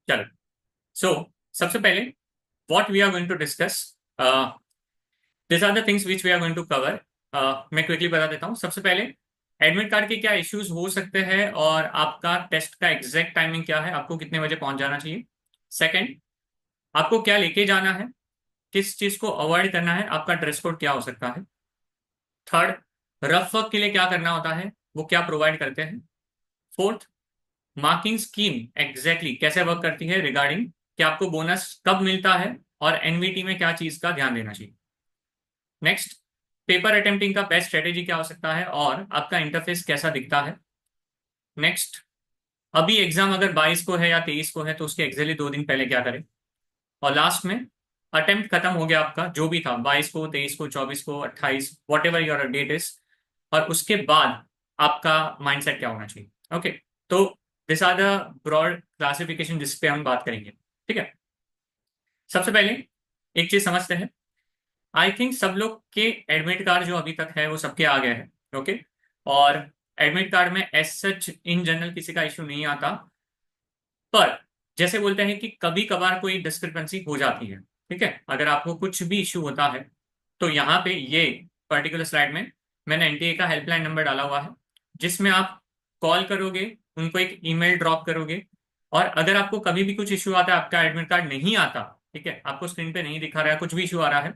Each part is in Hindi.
चलो। सो सबसे पहले what we are going to discuss, this are the things which we are going to cover. मैं क्विकली बता देता हूँ। सबसे पहले एडमिट कार्ड के क्या इश्यूज हो सकते हैं और आपका टेस्ट का एग्जैक्ट टाइमिंग क्या है, आपको कितने बजे पहुंच जाना चाहिए। सेकंड, आपको क्या लेके जाना है, किस चीज को अवॉइड करना है, आपका ड्रेस कोड क्या हो सकता है। थर्ड, रफ वर्क के लिए क्या करना होता है, वो क्या प्रोवाइड करते हैं। फोर्थ, मार्किंग स्कीम एग्जैक्टली कैसे वर्क करती है रिगार्डिंग कि आपको बोनस कब मिलता है और एनवीटी में क्या चीज का ध्यान देना चाहिए। नेक्स्ट, पेपर अटेम्प्टिंग का बेस्ट स्ट्रेटेजी क्या हो सकता है और आपका इंटरफेस कैसा दिखता है। नेक्स्ट, अभी एग्जाम अगर 22 को है या 23 को है तो उसके एग्जैक्टली 2 दिन पहले क्या करें। और लास्ट में, अटेम्प्ट खत्म हो गया आपका जो भी था, 22 को, 23 को, 24 को, 28, whatever your date is, और उसके बाद आपका माइंडसेट क्या होना चाहिए। ओके, तो this are the broad classification जिस पे हम बात करेंगे। ठीक है, सबसे पहले एक चीज समझते हैं। आई थिंक सब लोग के एडमिट कार्ड जो अभी तक है वो सबके आ गए हैं। ओके, और एडमिट कार्ड में एज सच इन जनरल किसी का इशू नहीं आता, पर जैसे बोलते हैं कि कभी कभार कोई डिस्क्रिपेंसी हो जाती है। ठीक है, अगर आपको कुछ भी इशू होता है तो यहाँ पे ये पर्टिकुलर स्लाइड में मैंने एनटीए का हेल्पलाइन नंबर डाला हुआ है, जिसमें आप कॉल करोगे, उनको एक ईमेल ड्रॉप करोगे, और अगर आपको कभी भी कुछ इशू आता है, आपका एडमिट कार्ड नहीं आता, ठीक है, आपको स्क्रीन पे नहीं दिखा रहा है, कुछ भी इशू आ रहा है,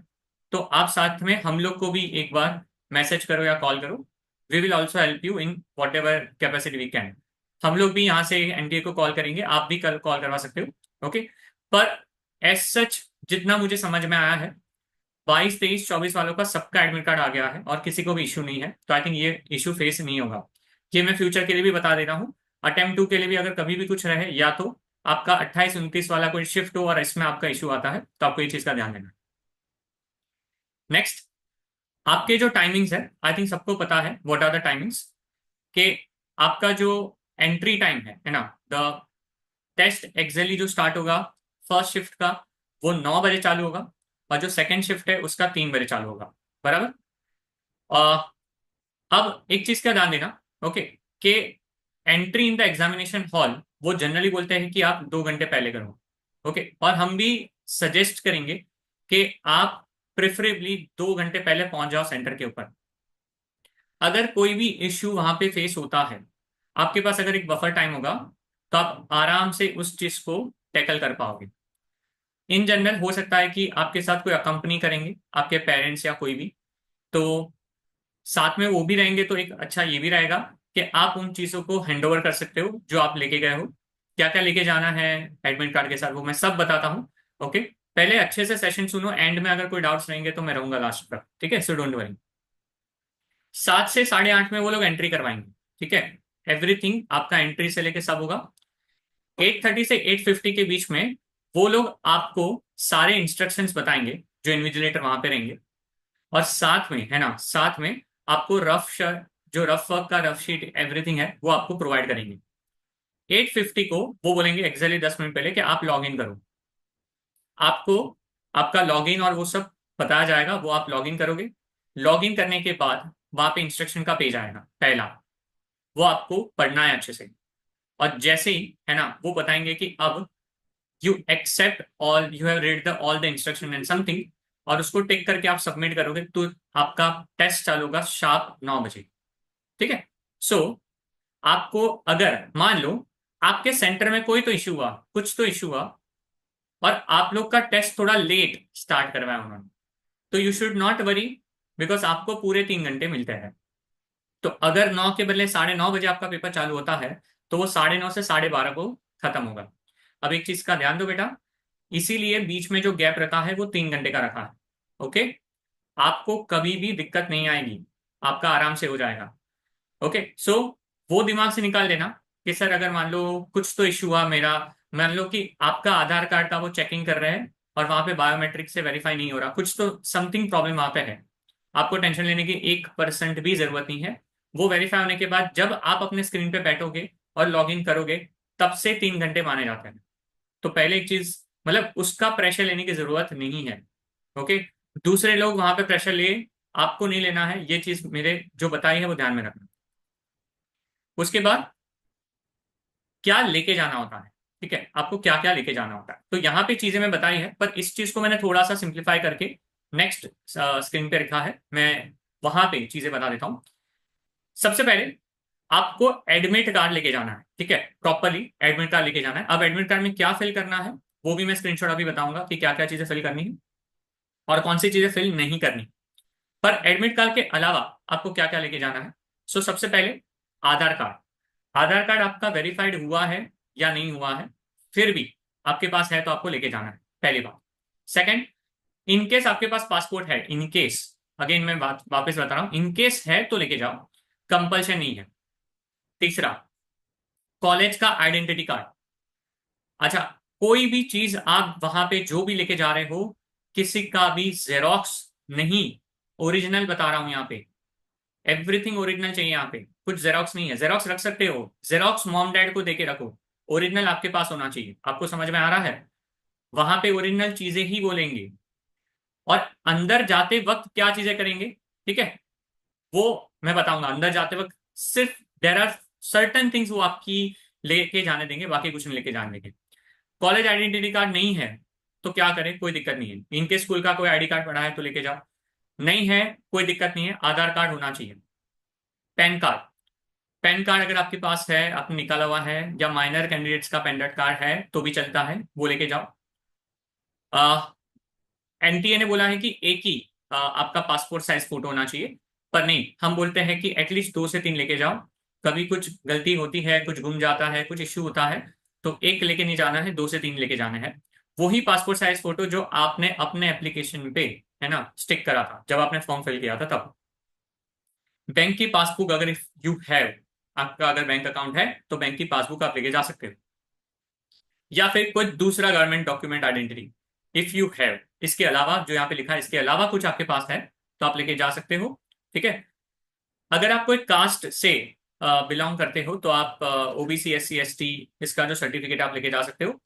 तो आप साथ में हम लोग को भी एक बार मैसेज करो या कॉल करो। We will also help you in whatever capacity we can. हम लोग भी यहाँ से एनटीए को कॉल करेंगे, आप भी कल कॉल करवा सकते हो। ओके, पर एज सच जितना मुझे समझ में आया है, 22, 23, 24 वालों का सबका एडमिट कार्ड आ गया है और किसी को भी इशू नहीं है, तो आई थिंक ये इशू फेस नहीं होगा। ये मैं फ्यूचर के लिए भी बता दे रहा हूँ। अटेम्प्ट 2 के लिए भी अगर कभी भी कुछ रहे, या तो आपका 28, 29 वाला कोई शिफ्ट हो और इसमें आपका इशू आता है, तो आपको ये चीज का ध्यान देना है। नेक्स्ट, आपके जो टाइमिंग्स है, आई थिंक सबको पता है व्हाट आर द टाइमिंग्स, कि आपका जो एंट्री टाइम है ना, द टेस्ट एक्जेली जो स्टार्ट होगा फर्स्ट शिफ्ट का, वो 9 बजे चालू होगा, और जो सेकंड शिफ्ट है उसका 3 बजे चालू होगा। बराबर। अब एक चीज का ध्यान देना, ओके, कि entry in the examination hall वो जनरली बोलते हैं कि आप 2 घंटे पहले करो। ओके, और हम भी सजेस्ट करेंगे कि आप प्रेफरेबली 2 घंटे पहले पहुंच जाओ सेंटर के ऊपर। अगर कोई भी इश्यू वहां पे फेस होता है, आपके पास अगर एक बफर टाइम होगा, तो आप आराम से उस चीज को टैकल कर पाओगे। इन जनरल हो सकता है कि आपके साथ कोई अकम्पनी करेंगे, आपके पेरेंट्स या कोई भी, तो साथ में वो भी रहेंगे, तो एक अच्छा ये भी रहेगा कि आप उन चीजों को हैंड ओवर कर सकते हो जो आप लेके गए हो। क्या क्या लेके जाना है एडमिट कार्ड के साथ वो मैं सब बताता हूँ। ओके, पहले अच्छे से सेशन सुनो, एंड में अगर कोई डाउट्स रहेंगे तो मैं रहूंगा लास्ट तक। ठीक है, सो डोंट वरी। 7 से 8:30 में वो लोग एंट्री करवाएंगे। ठीक है, एवरीथिंग आपका एंट्री से लेके सब होगा। 8:30 से 8:50 के बीच में वो लोग आपको सारे इंस्ट्रक्शंस बताएंगे, जो इन्विजिलेटर वहां पे रहेंगे, और साथ में है ना, साथ में आपको जो रफ वर्क का रफ शीट एवरीथिंग है वो आपको प्रोवाइड करेंगे। 8:50 को वो बोलेंगे एक्जैक्टली 10 मिनट पहले कि आप लॉग इन करो। आपको आपका लॉग इन और वो सब बताया जाएगा, वो आप लॉग इन करोगे। लॉग इन करने के बाद वहां पे इंस्ट्रक्शन का पेज आएगा पहला, वो आपको पढ़ना है अच्छे से। और जैसे ही है ना वो बताएंगे कि अब you accept all, you have read the all the instruction and something, और उसको टिक करके आप सबमिट करोगे तो आपका टेस्ट चालू होगा शार्प 9 बजे। ठीक है, सो आपको अगर मान लो आपके सेंटर में कोई तो इशू हुआ, कुछ तो इशू हुआ, और आप लोग का टेस्ट थोड़ा लेट स्टार्ट करवाया उन्होंने, तो you should not worry, because आपको पूरे 3 घंटे मिलते हैं। तो अगर 9 के बदले 9:30 बजे आपका पेपर चालू होता है, तो वो 9:30 से 12:30 को खत्म होगा। अब एक चीज का ध्यान दो बेटा, इसीलिए बीच में जो गैप रखा है वो 3 घंटे का रखा है। ओके, आपको कभी भी दिक्कत नहीं आएगी, आपका आराम से हो जाएगा। ओके, सो वो दिमाग से निकाल देना कि सर अगर मान लो कुछ तो इशू हुआ मेरा, मान लो कि आपका आधार कार्ड का वो चेकिंग कर रहे हैं और वहां पे बायोमेट्रिक से वेरीफाई नहीं हो रहा, कुछ तो समथिंग प्रॉब्लम वहां पे है, आपको टेंशन लेने की 1% भी जरूरत नहीं है। वो वेरीफाई होने के बाद जब आप अपने स्क्रीन पे बैठोगे और लॉग इन करोगे, तब से 3 घंटे माने जाते हैं। तो पहले एक चीज, मतलब उसका प्रेशर लेने की जरूरत नहीं है। ओके, दूसरे लोग वहां पे प्रेशर ले, आपको नहीं लेना है, ये चीज मेरे जो बताई है वो ध्यान में रखना। उसके बाद क्या लेके जाना होता है, ठीक है, आपको क्या क्या लेके जाना होता है। तो यहाँ पे चीजें मैं बताई है, पर इस चीज को मैंने थोड़ा सा सिंप्लीफाई करके नेक्स्ट स्क्रीन पे रखा है, मैं वहां पे चीजें बता देता हूँ। सबसे पहले आपको एडमिट कार्ड लेके जाना है, ठीक है, प्रॉपरली एडमिट कार्ड लेके जाना है। अब एडमिट कार्ड में क्या फिल करना है वो भी मैं स्क्रीनशॉट अभी बताऊंगा कि क्या क्या चीजें फिल करनी है और कौन सी चीजें फिल नहीं करनी। पर एडमिट कार्ड के अलावा आपको क्या क्या लेके जाना है। सो सबसे पहले आधार कार्ड। आधार कार्ड आपका वेरीफाइड हुआ है या नहीं हुआ है, फिर भी आपके पास है तो आपको लेके जाना है, पहली बात। सेकंड, इनकेस आपके पास पासपोर्ट है, इनकेस, अगेन मैं बात वापस बता रहा हूं, इनकेस है तो लेके जाओ, कंपल्शन नहीं है। तीसरा, कॉलेज का आइडेंटिटी कार्ड। अच्छा, कोई भी चीज आप वहां पे जो भी लेके जा रहे हो, किसी का भी जेरोक्स नहीं, ओरिजिनल बता रहा हूं यहाँ पे, एवरीथिंग ओरिजिनल चाहिए यहाँ पे, कुछ जेरोक्स नहीं है। जेरोक्स रख सकते हो, जेरोक्स मॉम डैड को देके रखो, ओरिजिनल आपके पास होना चाहिए। आपको समझ में आ रहा है, वहां पे ओरिजिनल चीजें ही बोलेंगे। और अंदर जाते वक्त क्या चीजें करेंगे, ठीक है, वो मैं बताऊंगा अंदर जाते वक्त। सिर्फ देर आर सर्टन थिंग्स वो आपकी लेके जाने देंगे, बाकी कुछ नहीं लेके जाने देंगे। कॉलेज आइडेंटिटी कार्ड नहीं है तो क्या करें, कोई दिक्कत नहीं है, इनके स्कूल का कोई आईडी कार्ड पड़ा है तो लेके जाओ, नहीं है कोई दिक्कत नहीं है, आधार कार्ड होना चाहिए। पैन कार्ड, पैन कार्ड अगर आपके पास है, आपने निकाला हुआ है, या माइनर कैंडिडेट्स का पैन कार्ड है तो भी चलता है, वो लेके जाओ। एनटीए ने बोला है कि एक ही आपका पासपोर्ट साइज फोटो होना चाहिए, पर नहीं, हम बोलते हैं कि एटलीस्ट 2 से 3 लेके जाओ। कभी कुछ गलती होती है, कुछ गुम जाता है, कुछ इश्यू होता है, तो एक लेके नहीं जाना है, 2 से 3 लेके जाना है। वही पासपोर्ट साइज फोटो जो आपने अपने एप्लीकेशन पे, है ना, स्टिक करा था जब आपने फॉर्म फिल किया था तब। बैंक की पासबुक, अगर इफ यू हैव, आपका अगर बैंक अकाउंट है तो बैंक की पासबुक आप लेके जा सकते हो, या फिर कोई दूसरा government document identity, if you have. इसके अलावा जो यहाँ पे लिखा है, इसके अलावा कुछ आपके पास है तो आप लेके जा सकते हो, ठीक है। अगर आप कोई कास्ट से बिलोंग करते हो तो आप OBC, S C, S T, इसका जो सर्टिफिकेट आप लेके जा सकते हो।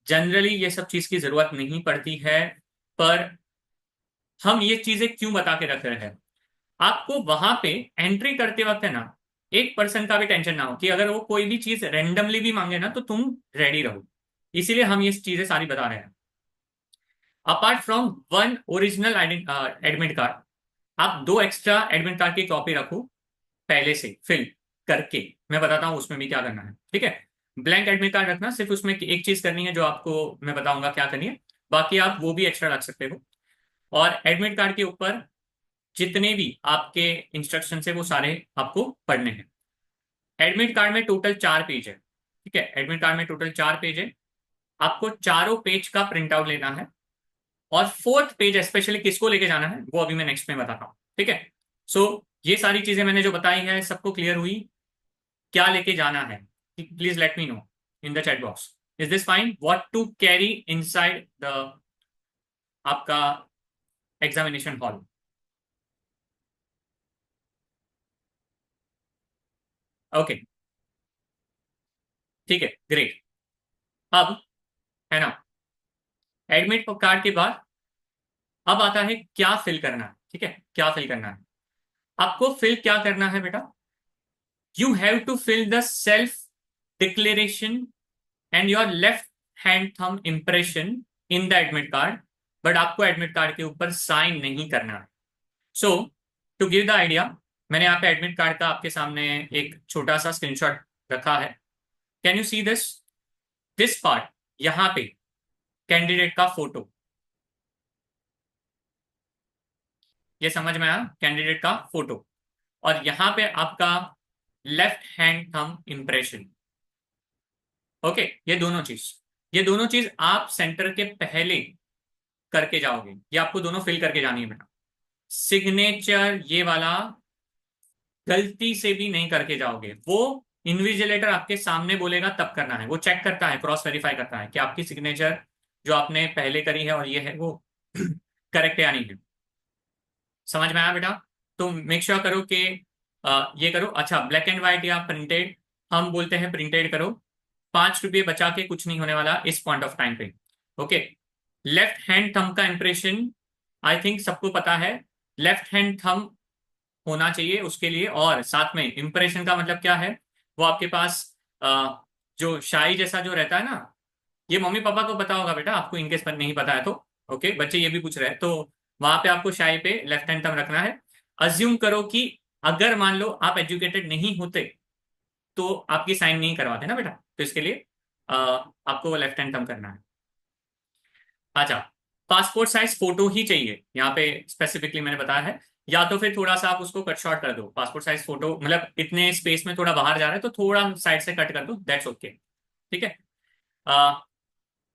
जनरली ये सब चीज की जरूरत नहीं पड़ती है, पर हम ये चीजें क्यों बता के रख रहे हैं, आपको वहां पे एंट्री करते वक्त, है ना, 1% का भी टेंशन ना हो कि अगर वो कोई भी चीज रेंडमली भी मांगे ना तो तुम रेडी रहो। इसीलिए हम ये चीजें सारी बता रहे हैं। Apart from one original admit card, आप 2 एक्स्ट्रा एडमिट कार्ड की कॉपी रखो, पहले से फिल करके। मैं बताता हूँ उसमें भी क्या करना है, ठीक है। ब्लैंक एडमिट कार्ड रखना, सिर्फ उसमें एक चीज करनी है जो आपको मैं बताऊंगा क्या करनी है, बाकी आप वो भी एक्स्ट्रा रख सकते हो। और एडमिट कार्ड के ऊपर जितने भी आपके इंस्ट्रक्शन है वो सारे आपको पढ़ने हैं। एडमिट कार्ड में टोटल 4 पेज है, ठीक है, एडमिट कार्ड में टोटल 4 पेज है। आपको चारों पेज का प्रिंट आउट लेना है, और 4th पेज स्पेशली किसको लेके जाना है वो अभी मैं नेक्स्ट में बताता हूँ, ठीक है। सो ये सारी चीजें मैंने जो बताई है सबको क्लियर हुई, क्या लेके जाना है, please let me know in the chat box. Is this fine, what to carry inside the आपका एग्जामिनेशन हॉल। ओके, ठीक है, ग्रेट। अब, है ना, एडमिट कार्ड के बाद अब आता है क्या फिल करना है, ठीक है, क्या फिल करना है। आपको फिल क्या करना है बेटा, you have to fill the self declaration and your left hand thumb impression in the admit card, but आपको एडमिट कार्ड के ऊपर साइन नहीं करना है। So to give the idea, मैंने यहाँ पे एडमिट कार्ड का आपके सामने एक छोटा सा स्क्रीनशॉट रखा है। Can you see this, this part, यहाँ पे कैंडिडेट का फोटो, ये समझ में आया, कैंडिडेट का फोटो, और यहाँ पे आपका left hand thumb impression. Okay, ये दोनों चीज आप सेंटर के पहले करके जाओगे, ये आपको दोनों फिल करके जानी है बेटा। सिग्नेचर ये वाला गलती से भी नहीं करके जाओगे, वो इन्विजिलेटर आपके सामने बोलेगा तब करना है, वो चेक करता है, क्रॉस वेरीफाई करता है कि आपकी सिग्नेचर जो आपने पहले करी है और ये है वो करेक्ट है या नहीं है। समझ में आया बेटा, तो मेक श्योर करो कि ये करो। अच्छा, ब्लैक एंड व्हाइट या प्रिंटेड, हम बोलते हैं प्रिंटेड करो, 5 रुपये बचा के कुछ नहीं होने वाला इस पॉइंट ऑफ टाइम पे। ओके, लेफ्ट हैंड थंब का इंप्रेशन आई थिंक सबको पता है, लेफ्ट हैंड थंब होना चाहिए उसके लिए, और साथ में इंप्रेशन का मतलब क्या है, वो आपके पास जो शाही जैसा जो रहता है ना, ये मम्मी पापा को पता होगा बेटा, आपको इनकेस पर नहीं पता है तो। ओके, बच्चे ये भी पूछ रहे हैं, तो वहां पे आपको शाही पे लेफ्ट हैंड थंब रखना है। अज्यूम करो कि अगर मान लो आप एजुकेटेड नहीं होते तो आपकी साइन नहीं करवाते ना बेटा, तो इसके लिए आपको वो लेफ्ट हैंड थंब करना है। अच्छा, पासपोर्ट साइज फोटो ही चाहिए यहाँ पे, स्पेसिफिकली मैंने बताया है। या तो फिर थोड़ा सा आप उसको कट शॉर्ट कर दो, पासपोर्ट साइज फोटो मतलब इतने स्पेस में थोड़ा बाहर जा रहा है तो थोड़ा साइड से कट कर दो, दैट्स ओके। ठीक है। अ,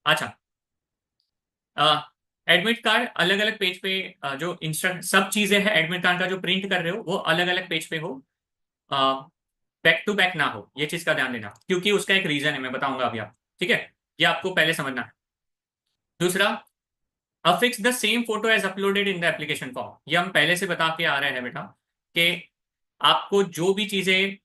अच्छा, एडमिट कार्ड अलग अलग पेज पे, जो इंस्ट्रक्ट सब चीजें हैं एडमिट कार्ड का जो प्रिंट कर रहे हो वो अलग अलग पेज पे हो, बैक टू बैक ना हो, ये चीज का ध्यान देना, क्योंकि उसका एक रीजन है, मैं बताऊंगा अभी आप। ठीक है, ये आपको पहले समझना है। दूसरा, affix the same photo as uploaded in the application form, ये हम पहले से बता के आ रहे हैं बेटा कि आपको जो भी चीजें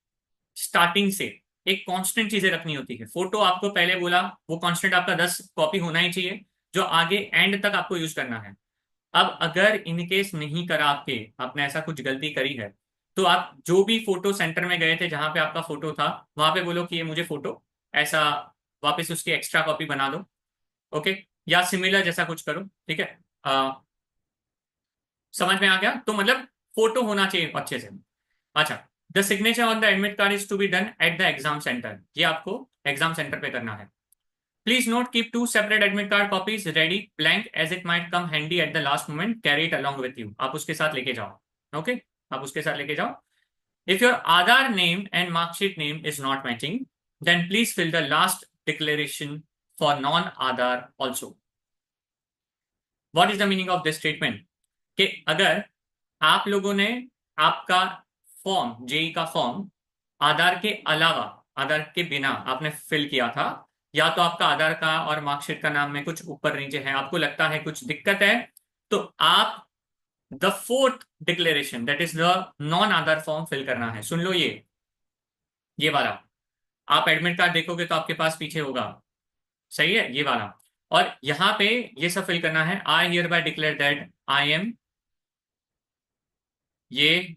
स्टार्टिंग से एक कांस्टेंट चीजें रखनी होती है। फोटो आपको पहले बोला वो कांस्टेंट आपका 10 कॉपी होना ही चाहिए, जो आगे एंड तक आपको यूज करना है। अब अगर इनकेस नहीं करा आपके, आपने ऐसा कुछ गलती करी है, तो आप जो भी फोटो सेंटर में गए थे जहां पे आपका फोटो था, वहां पे बोलो कि ये मुझे फोटो ऐसा वापस उसकी एक्स्ट्रा कॉपी बना दो। ओके, या सिमिलर जैसा कुछ करो। ठीक है, समझ में आ गया? तो मतलब फोटो होना चाहिए अच्छे से। अच्छा, the signature on the admit card is to be done at the exam centre, ये आपको एग्जाम सेंटर पे करना है। Please note keep two separate admit card copies ready blank as it might come handy at the last moment, carry it along with you, आप उसके साथ लेके जाओ। ओके, आप उसके साथ लेके जाओ। If your Aadhaar name and marksheet name is not matching, then please fill the last declaration for non Aadhaar also. What is the meaning of this statement? कि अगर आप लोगों ने आपका फॉर्म, जेई का फॉर्म, आधार के अलावा, आधार के बिना आपने फिल किया था, या तो आपका आधार का और मार्कशीट का नाम में कुछ ऊपर नीचे है, आपको लगता है कुछ दिक्कत है, तो आप the fourth declaration, that is the non Aadhaar form fill करना है। सुन लो, ये वाला आप एडमिट कार्ड देखोगे तो आपके पास पीछे होगा, सही है, ये वाला। और यहां पे ये सब फिल करना है। I hereby declare that I am, ये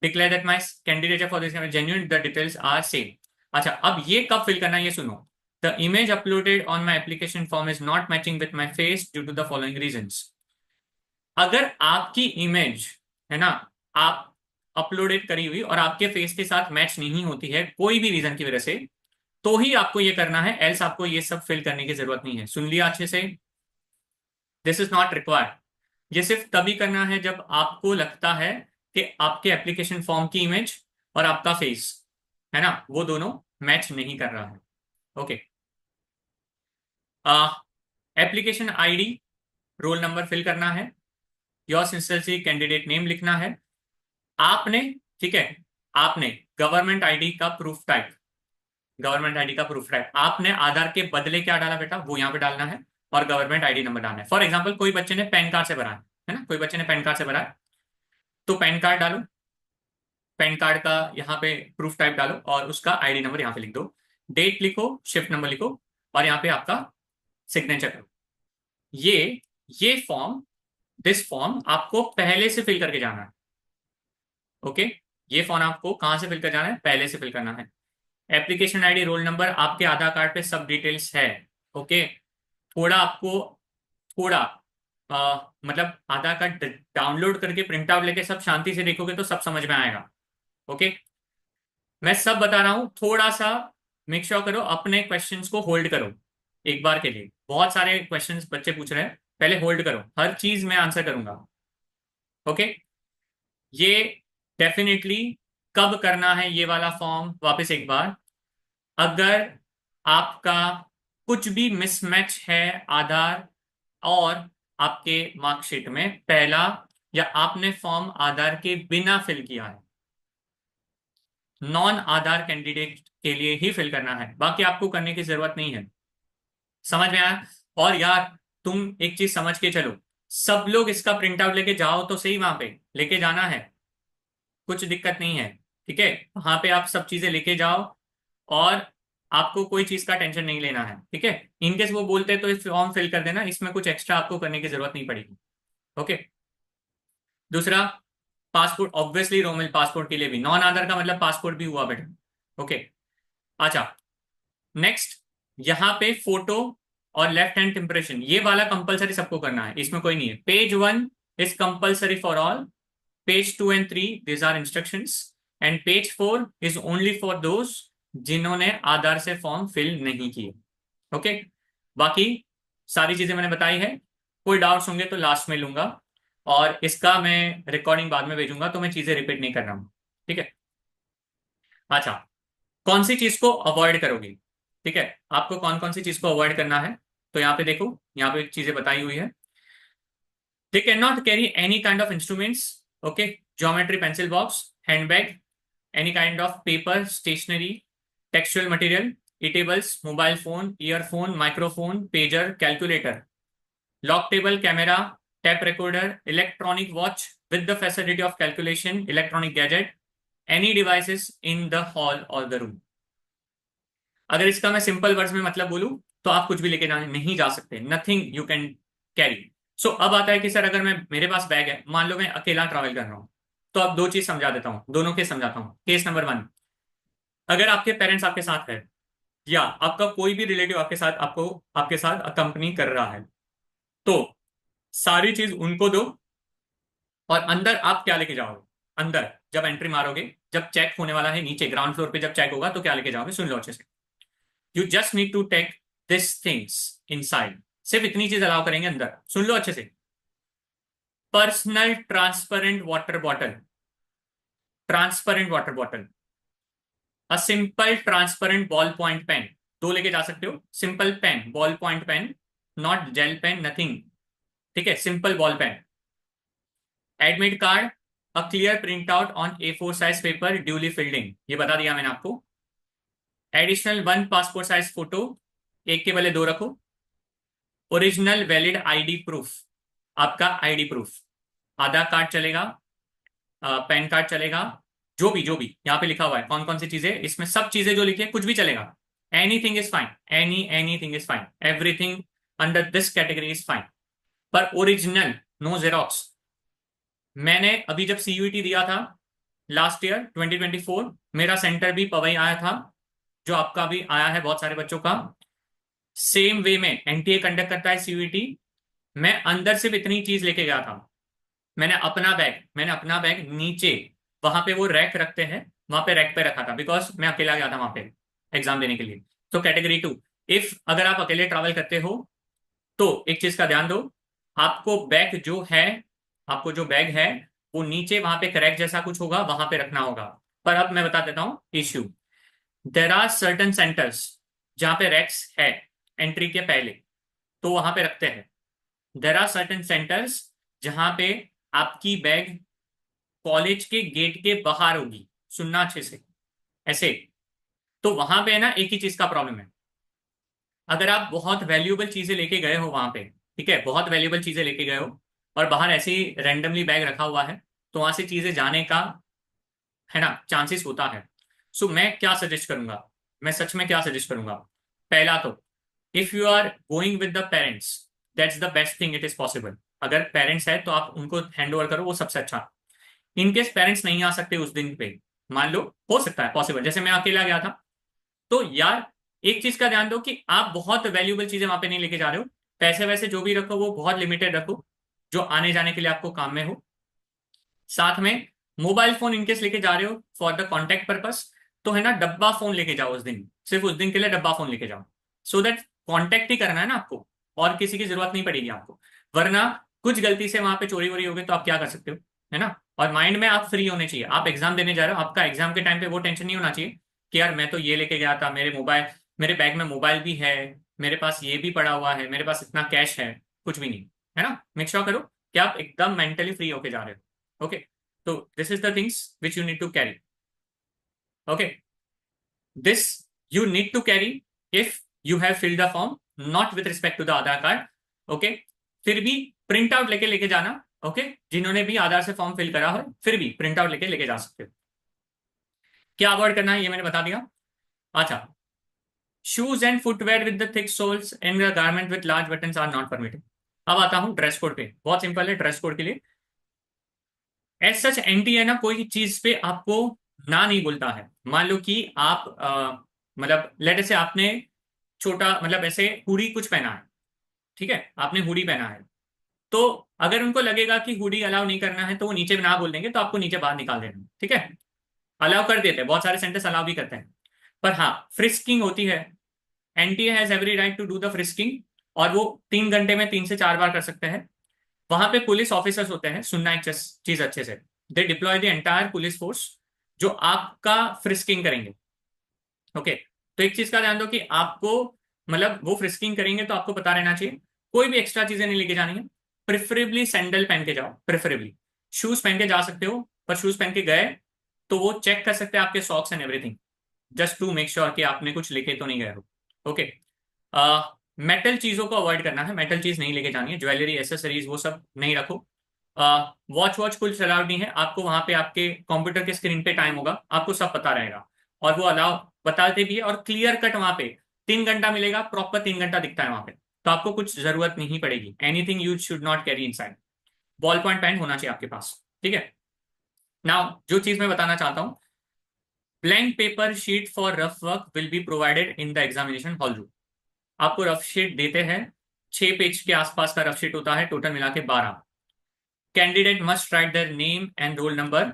declare that my candidate for this genuine, the details are same. अच्छा, अब ये कब फिल करना है ये सुनो। The image uploaded on my application form is not matching with my face due to the following reasons. अगर आपकी इमेज है ना, आप अपलोडेड करी हुई और आपके फेस के साथ मैच नहीं होती है कोई भी रीजन की वजह से, तो ही आपको ये करना है, एल्स आपको ये सब फिल करने की जरूरत नहीं है। सुन लिया अच्छे से? This is not required. ये सिर्फ तभी करना है जब आपको लगता है कि आपके एप्लीकेशन फॉर्म की इमेज और आपका फेस है ना, वो दोनों मैच नहीं कर रहा है। Okay, application ID, roll number fill करना है, योर सिंसियरली कैंडिडेट नेम लिखना है आपने। ठीक है, आपने गवर्नमेंट आईडी का प्रूफ टाइप, गवर्नमेंट आईडी का प्रूफ टाइप आपने आधार के बदले क्या डाला बेटा, वो यहाँ पे डालना है, और गवर्नमेंट आईडी नंबर डालना है। फॉर एग्जाम्पल, कोई बच्चे ने पैन कार्ड से भरा है ना, कोई बच्चे ने पैन कार्ड से भरा है, तो पैन कार्ड डालो, पैन कार्ड का यहाँ पे प्रूफ टाइप डालो और उसका आईडी नंबर यहाँ पे लिख दो, डेट लिखो, शिफ्ट नंबर लिखो, और यहाँ पे आपका सिग्नेचर करो। ये ये फॉर्म, दिस फॉर्म आपको पहले से फिल करके जाना है। ओके, ये फॉर्म आपको कहाँ से फिल कर जाना है, पहले से फिल करना है। एप्लीकेशन आईडी, रोल नंबर आपके आधार कार्ड पे सब डिटेल्स है। ओके, थोड़ा आपको, थोड़ा मतलब आधार कार्ड डाउनलोड करके प्रिंट आउट लेके सब शांति से देखोगे तो सब समझ में आएगा। ओके, मैं सब बता रहा हूं, थोड़ा सा मेक श्योर करो, अपने क्वेश्चंस को होल्ड करो एक बार के लिए। बहुत सारे क्वेश्चंस बच्चे पूछ रहे हैं, पहले होल्ड करो, हर चीज मैं आंसर करूंगा। ओके, ये डेफिनेटली कब करना है ये वाला फॉर्म, वापस एक बार, अगर आपका कुछ भी मिसमैच है आधार और आपके मार्कशीट में, पहला, या आपने फॉर्म आधार के बिना फिल किया है, नॉन आधार कैंडिडेट के लिए ही फिल करना है, बाकी आपको करने की जरूरत नहीं है। समझ में आया? और यार, तुम एक चीज समझ के चलो, सब लोग इसका प्रिंट आउट लेके जाओ तो सही, वहां पे लेके जाना है, कुछ दिक्कत नहीं है। ठीक है, वहां पे आप सब चीजें लेके जाओ, और आपको कोई चीज का टेंशन नहीं लेना है। ठीक है, इनकेस वो बोलते तो इस फॉर्म फिल कर देना, इसमें कुछ एक्स्ट्रा आपको करने की जरूरत नहीं पड़ेगी। ओके, दूसरा, पासपोर्ट, ऑब्वियसली रोमिल पासपोर्ट के लिए भी, नॉन आधार का मतलब पासपोर्ट भी हुआ बेटा। ओके, अच्छा, नेक्स्ट, यहाँ पे फोटो और लेफ्ट हैंड इंप्रेशन ये वाला कंपलसरी सबको करना है, इसमें कोई नहीं है। Page 1 is compulsory for all, page 2 and 3 these are instructions, and page 4 is only for those जिन्होंने आधार से फॉर्म फिल नहीं किए। ओके, बाकी सारी चीजें मैंने बताई है। कोई डाउट्स होंगे तो लास्ट में लूंगा, और इसका मैं रिकॉर्डिंग बाद में भेजूंगा, तो मैं चीजें रिपीट नहीं कर रहा हूँ। ठीक है। अच्छा, कौन सी चीज को अवॉइड करोगे? ठीक है, आपको कौन कौन सी चीज को अवॉइड करना है? तो यहाँ पे देखो, यहाँ पे चीजें बताई हुई है। They can not carry any kind of instruments, okay, geometry pencil box, handbag, any kind of paper stationery, textual material, eatables, mobile phone, earphone, microphone, pager, calculator, log table, camera, tape recorder, electronic watch with the facility of calculation, electronic gadget, any devices in the hall और द रूम। अगर इसका मैं सिंपल वर्ड्स में मतलब बोलूं, तो आप कुछ भी लेके नहीं जा सकते, नथिंग यू कैन कैरी। सो अब आता है कि सर, अगर मैं मेरे पास बैग है, मान लो मैं अकेला ट्रैवल कर रहा हूँ, तो अब दो चीज समझा देता हूँ, दोनों केस समझाता हूँ। केस नंबर 1, अगर आपके पेरेंट्स आपके साथ है, या आपका कोई भी रिलेटिव आपके साथ, आपके साथ अकंपनी कर रहा है, तो सारी चीज उनको दो, और अंदर आप क्या लेके जाओगे? अंदर जब एंट्री मारोगे, जब चेक होने वाला है नीचे ग्राउंड फ्लोर पे, जब चेक होगा तो क्या लेके जाओगे? सुन लो अच्छे से। You just need to take this things inside. सिर्फ इतनी चीज अलाउ करेंगे अंदर, सुन लो अच्छे से। Personal transparent water bottle, transparent water bottle, a simple transparent ball point pen, दो लेके जा सकते हो। Simple pen, ball point pen, not gel pen, nothing. ठीक है, simple ball pen. Admit card, a clear print out on A4 size paper duly filled in, ये बता दिया मैंने आपको। एडिशनल 1 पासपोर्ट साइज फोटो, एक के बदले 2 रखो। ओरिजिनल वैलिड आईडी प्रूफ, आपका आईडी प्रूफ, आधार कार्ड चलेगा, पैन कार्ड चलेगा, जो भी यहाँ पे लिखा हुआ है कौन कौन सी चीजें, इसमें सब चीजें जो लिखी है कुछ भी चलेगा। Anything is fine, anything is fine, everything under this category is fine, पर ओरिजिनल, नो जेरोक्स। मैंने अभी जब सीयूईटी दिया था लास्ट ईयर 2024, मेरा सेंटर भी पवई आया था, जो आपका भी आया है बहुत सारे बच्चों का। सेम वे में एनटीए कंडक्ट करता है सीयूईटी। मैं अंदर सिर्फ इतनी चीज लेके गया था, मैंने अपना बैग नीचे, वहां पे वो रैक रखते हैं, वहां पे रैक पे रखा था, बिकॉज मैं अकेला गया था वहां पे एग्जाम देने के लिए। तो कैटेगरी 2, इफ अगर आप अकेले ट्रैवल करते हो, तो एक चीज का ध्यान दो, आपको बैग जो है आपको जो बैग है, वो नीचे वहां पे क्रैक जैसा कुछ होगा, वहां पे रखना होगा। पर अब मैं बता देता हूँ issue. There are certain centres जहां पे रैक्स है एंट्री के पहले, तो वहां पे रखते हैं। देर आर सर्टन सेंटर्स जहां पे आपकी बैग कॉलेज के गेट के बाहर होगी, सुनना अच्छे से, ऐसे। तो वहां पे है ना, एक ही चीज का प्रॉब्लम है, अगर आप बहुत वैल्यूएबल चीजें लेके गए हो वहां पे, ठीक है, बहुत वैल्यूएबल चीजें लेके गए हो, और बाहर ऐसे ही रैंडमली बैग रखा हुआ है, तो वहां से चीजें जाने का, है ना, चांसेस होता है। सो मैं क्या सजेस्ट करूंगा, मैं सच में क्या सजेस्ट करूंगा? पहला तो, if you are going with the parents, that's the best thing it is possible. अगर पेरेंट्स है तो आप उनको हैंड ओवर करो, वो सबसे अच्छा। इनकेस पेरेंट्स नहीं आ सकते उस दिन पे, मान लो हो सकता है पॉसिबल, जैसे मैं अकेला गया था, तो यार एक चीज का ध्यान दो कि आप बहुत वैल्यूएबल चीजें वहां पे नहीं लेके जा रहे हो। पैसे वैसे जो भी रखो वो बहुत लिमिटेड रखो, जो आने जाने के लिए आपको काम में हो। साथ में मोबाइल फोन इनकेस लेके जा रहे हो फॉर द कॉन्टेक्ट पर्पस, तो है ना, डब्बा फोन लेके जाओ उस दिन, सिर्फ उस दिन के लिए डब्बा फोन लेके जाओ, सो दैट कॉन्टेक्ट ही करना है ना आपको, और किसी की जरूरत नहीं पड़ेगी आपको। वरना कुछ गलती से वहां पे चोरी वोरी हो गई तो आप क्या कर सकते हो, है ना। और माइंड में आप फ्री होने चाहिए, आप एग्जाम देने जा रहे हो, आपका एग्जाम के टाइम पे वो टेंशन नहीं होना चाहिए कि यार मैं तो ये लेके गया था, मेरे बैग में मोबाइल भी है, मेरे पास ये भी पड़ा हुआ है, मेरे पास इतना कैश है, कुछ भी नहीं, है ना। मेक श्योर करो कि आप एकदम मेंटली फ्री होके जा रहे हो। Okay, so this is the things which you need to carry. Okay, this you need to carry if you have filled the form, not with respect to the Aadhaar card. Okay, फिर भी प्रिंट आउट लेके जाना। ओके, जिन्होंने भी आधार से फॉर्म फिल करा हो, फिर भी प्रिंट आउट लेके जा सकते हो। क्या अवॉइड करना है ये मैंने बता दिया। अच्छा, shoes and footwear with the thick soles and garment with large buttons are not permitted. अब आता हूं ड्रेस कोड पे, बहुत सिंपल है ड्रेस कोड के लिए। एज सच एंटी है ना, कोई चीज पे आपको ना नहीं बोलता है। मान लो कि आप मतलब लेट से आपने छोटा मतलब ऐसे हुडी कुछ पहना है, ठीक है, आपने हुडी पहना है, तो अगर उनको लगेगा कि हुडी अलाउ नहीं करना है तो वो नीचे ना बोल देंगे, तो आपको नीचे बाहर निकाल देना, ठीक है। अलाउ कर देते हैं, बहुत सारे सेंटर्स अलाउ भी करते हैं, पर हाँ फ्रिस्किंग होती है। NTA has every right to do the frisking, और वो 3 घंटे में 3 से 4 बार कर सकते हैं। वहां पे पुलिस ऑफिसर्स होते हैं, सुनना एक चीज अच्छे से, they deploy the entire police force जो आपका फ्रिस्किंग करेंगे। ओके, तो एक चीज का ध्यान दो कि आपको मतलब वो फ्रिस्किंग करेंगे तो आपको पता रहना चाहिए कोई भी एक्स्ट्रा चीजें नहीं लेके जानी है। प्रिफरेबली सैंडल पहन के जाओ, प्रिफरेबली शूज पहन के जा सकते हो, पर शूज पहन के गए तो वो चेक कर सकते हैं आपके socks and everything, just to make sure कि आपने कुछ लेके तो नहीं गए हो। ओके, मेटल चीजों को अवॉइड करना है, मेटल चीज नहीं लेके जानी है, ज्वेलरी एसेसरीज वो सब नहीं रखो। वॉच वॉच कुछ अलाउड नहीं है आपको, वहां पे आपके कंप्यूटर के स्क्रीन पे टाइम होगा, आपको सब पता रहेगा, और वो अलाउ बताते भी है, और क्लियर कट वहां पे 3 घंटा मिलेगा, प्रॉपर 3 घंटा दिखता है वहां पे, तो आपको कुछ जरूरत नहीं पड़ेगी। Anything you should not carry inside. Ball point pen होना चाहिए आपके पास, ठीक है। नाउ जो चीज मैं बताना चाहता हूँ, blank paper sheet for rough work will be provided in the examination hall room. आपको रफ शीट देते हैं, 6 पेज के आसपास का रफ शीट होता है, टोटल मिला के 12। Candidate must write their name and roll number.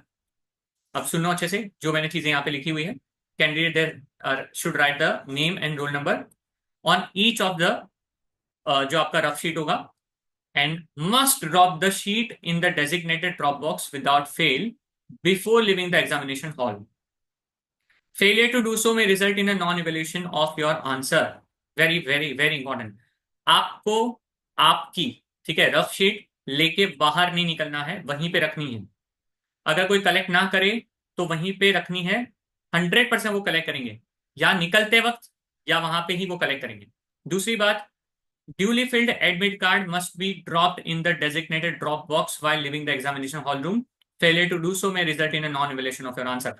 अब सुनो अच्छे से, जो मैंने चीजें यहाँ पे लिखी हुई है, candidate there should write the name and roll number on each of the जो आपका रफ शीट होगा, and must drop the sheet in the designated drop box without fail before leaving the examination hall. Failure to do so में result in a non evaluation of your answer. Very very very important. आपको आपकी, ठीक है, रफ शीट लेके बाहर नहीं निकलना है, वहीं पे रखनी है। अगर कोई कलेक्ट ना करे तो वहीं पे रखनी है, 100% वो कलेक्ट करेंगे, या निकलते वक्त या वहां पे ही वो कलेक्ट करेंगे। दूसरी बात, duly filled admit card must be dropped in the designated drop box while leaving the examination hall room. Failure to do so में result in a non evaluation of your answer.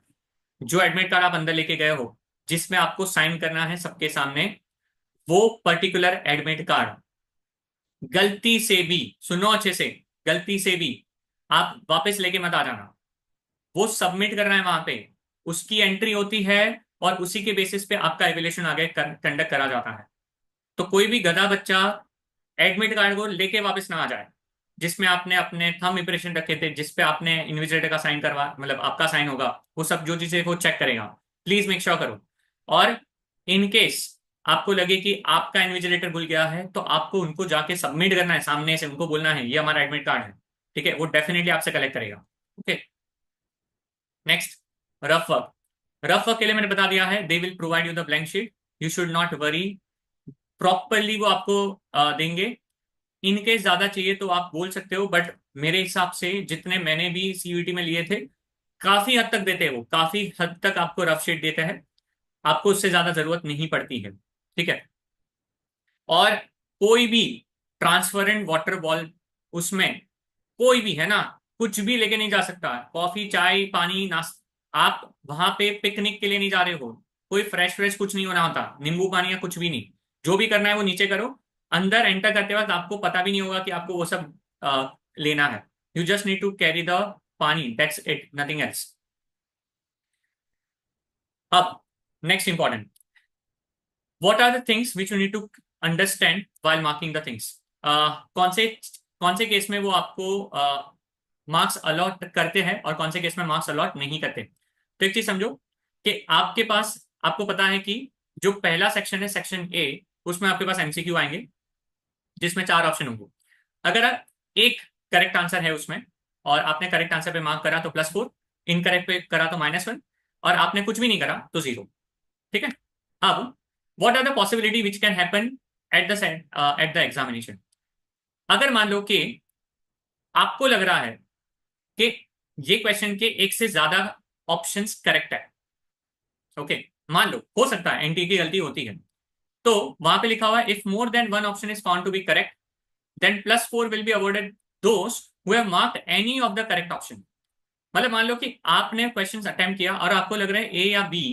जो एडमिट कार्ड आप अंदर लेके गए हो, जिसमें आपको साइन करना है सबके सामने, वो पर्टिकुलर एडमिट कार्ड गलती से भी, सुनो अच्छे से, गलती से भी आप वापस लेके मत आ जाना। वो सबमिट करना है वहां पे, उसकी एंट्री होती है, और उसी के बेसिस पे आपका एवेल्यूशन आगे कंडक्ट करा जाता है। तो कोई भी गधा बच्चा एडमिट कार्ड को लेके वापस ना आ जाए, जिसमें आपने अपने थंब इंप्रेशन रखे थे, जिसपे आपने इन्विजिलेटर का साइन करवा मतलब आपका साइन होगा, वो सब जो चीजें वो चेक करेगा। प्लीज मेक श्योर करो। और इन केस आपको लगे कि आपका इन्विजिलेटर भूल गया है, तो आपको उनको जाके सबमिट करना है, सामने से उनको बोलना है ये हमारा एडमिट कार्ड है, ठीक है, वो डेफिनेटली आपसे कलेक्ट करेगा। Okay, next, rough work. Rough work के लिए मैंने बता दिया है, they will provide you the blank sheet, you should not worry, properly वो आपको देंगे। इनकेस ज्यादा चाहिए तो आप बोल सकते हो, बट मेरे हिसाब से जितने मैंने भी सीयूईटी में लिए थे, काफी हद तक देते हैं, वो काफी हद तक आपको रफ शीट देते हैं, आपको उससे ज्यादा जरूरत नहीं पड़ती है, ठीक है। और कोई भी ट्रांसपेरेंट वाटर बॉल, उसमें कोई भी है ना, कुछ भी लेके नहीं जा सकता, कॉफी चाय पानी नाश्ता, आप वहां पे पिकनिक के लिए नहीं जा रहे हो, कोई फ्रेश फ्रेश कुछ नहीं होना होता, नींबू पानी या कुछ भी नहीं, जो भी करना है वो नीचे करो। अंदर एंटर करते वक्त आपको पता भी नहीं होगा कि आपको वो सब लेना है। You just need to carry the pani, that's it, nothing else. अब next important, what are the things which you need to understand while marking the things. कौन से केस में वो आपको मार्क्स अलॉट करते हैं और कौन से केस में मार्क्स अलॉट नहीं करते। तो एक चीज समझो कि आपके पास, आपको पता है कि जो पहला सेक्शन है, सेक्शन ए, उसमें आपके पास एमसीक्यू आएंगे, जिसमें 4 ऑप्शन होंगे। अगर एक करेक्ट आंसर है उसमें, और आपने करेक्ट आंसर पे मार्क करा तो +4, इनकरेक्ट पे करा तो -1, और आपने कुछ भी नहीं करा तो 0, ठीक है। अब what are the possibility which can happen at the examination. अगर मान लो कि आपको लग रहा है कि ये क्वेश्चन के एक से ज्यादा ऑप्शंस करेक्ट है, ओके, मान लो हो सकता है एनटी की गलती होती है, तो वहां पे लिखा हुआ है if more than one option is found to be correct then +4 will be awarded those who have marked any of the correct option. मतलब मान लो कि आपने क्वेश्चंस अटेम्प्ट किया और आपको लग रहा है ए या बी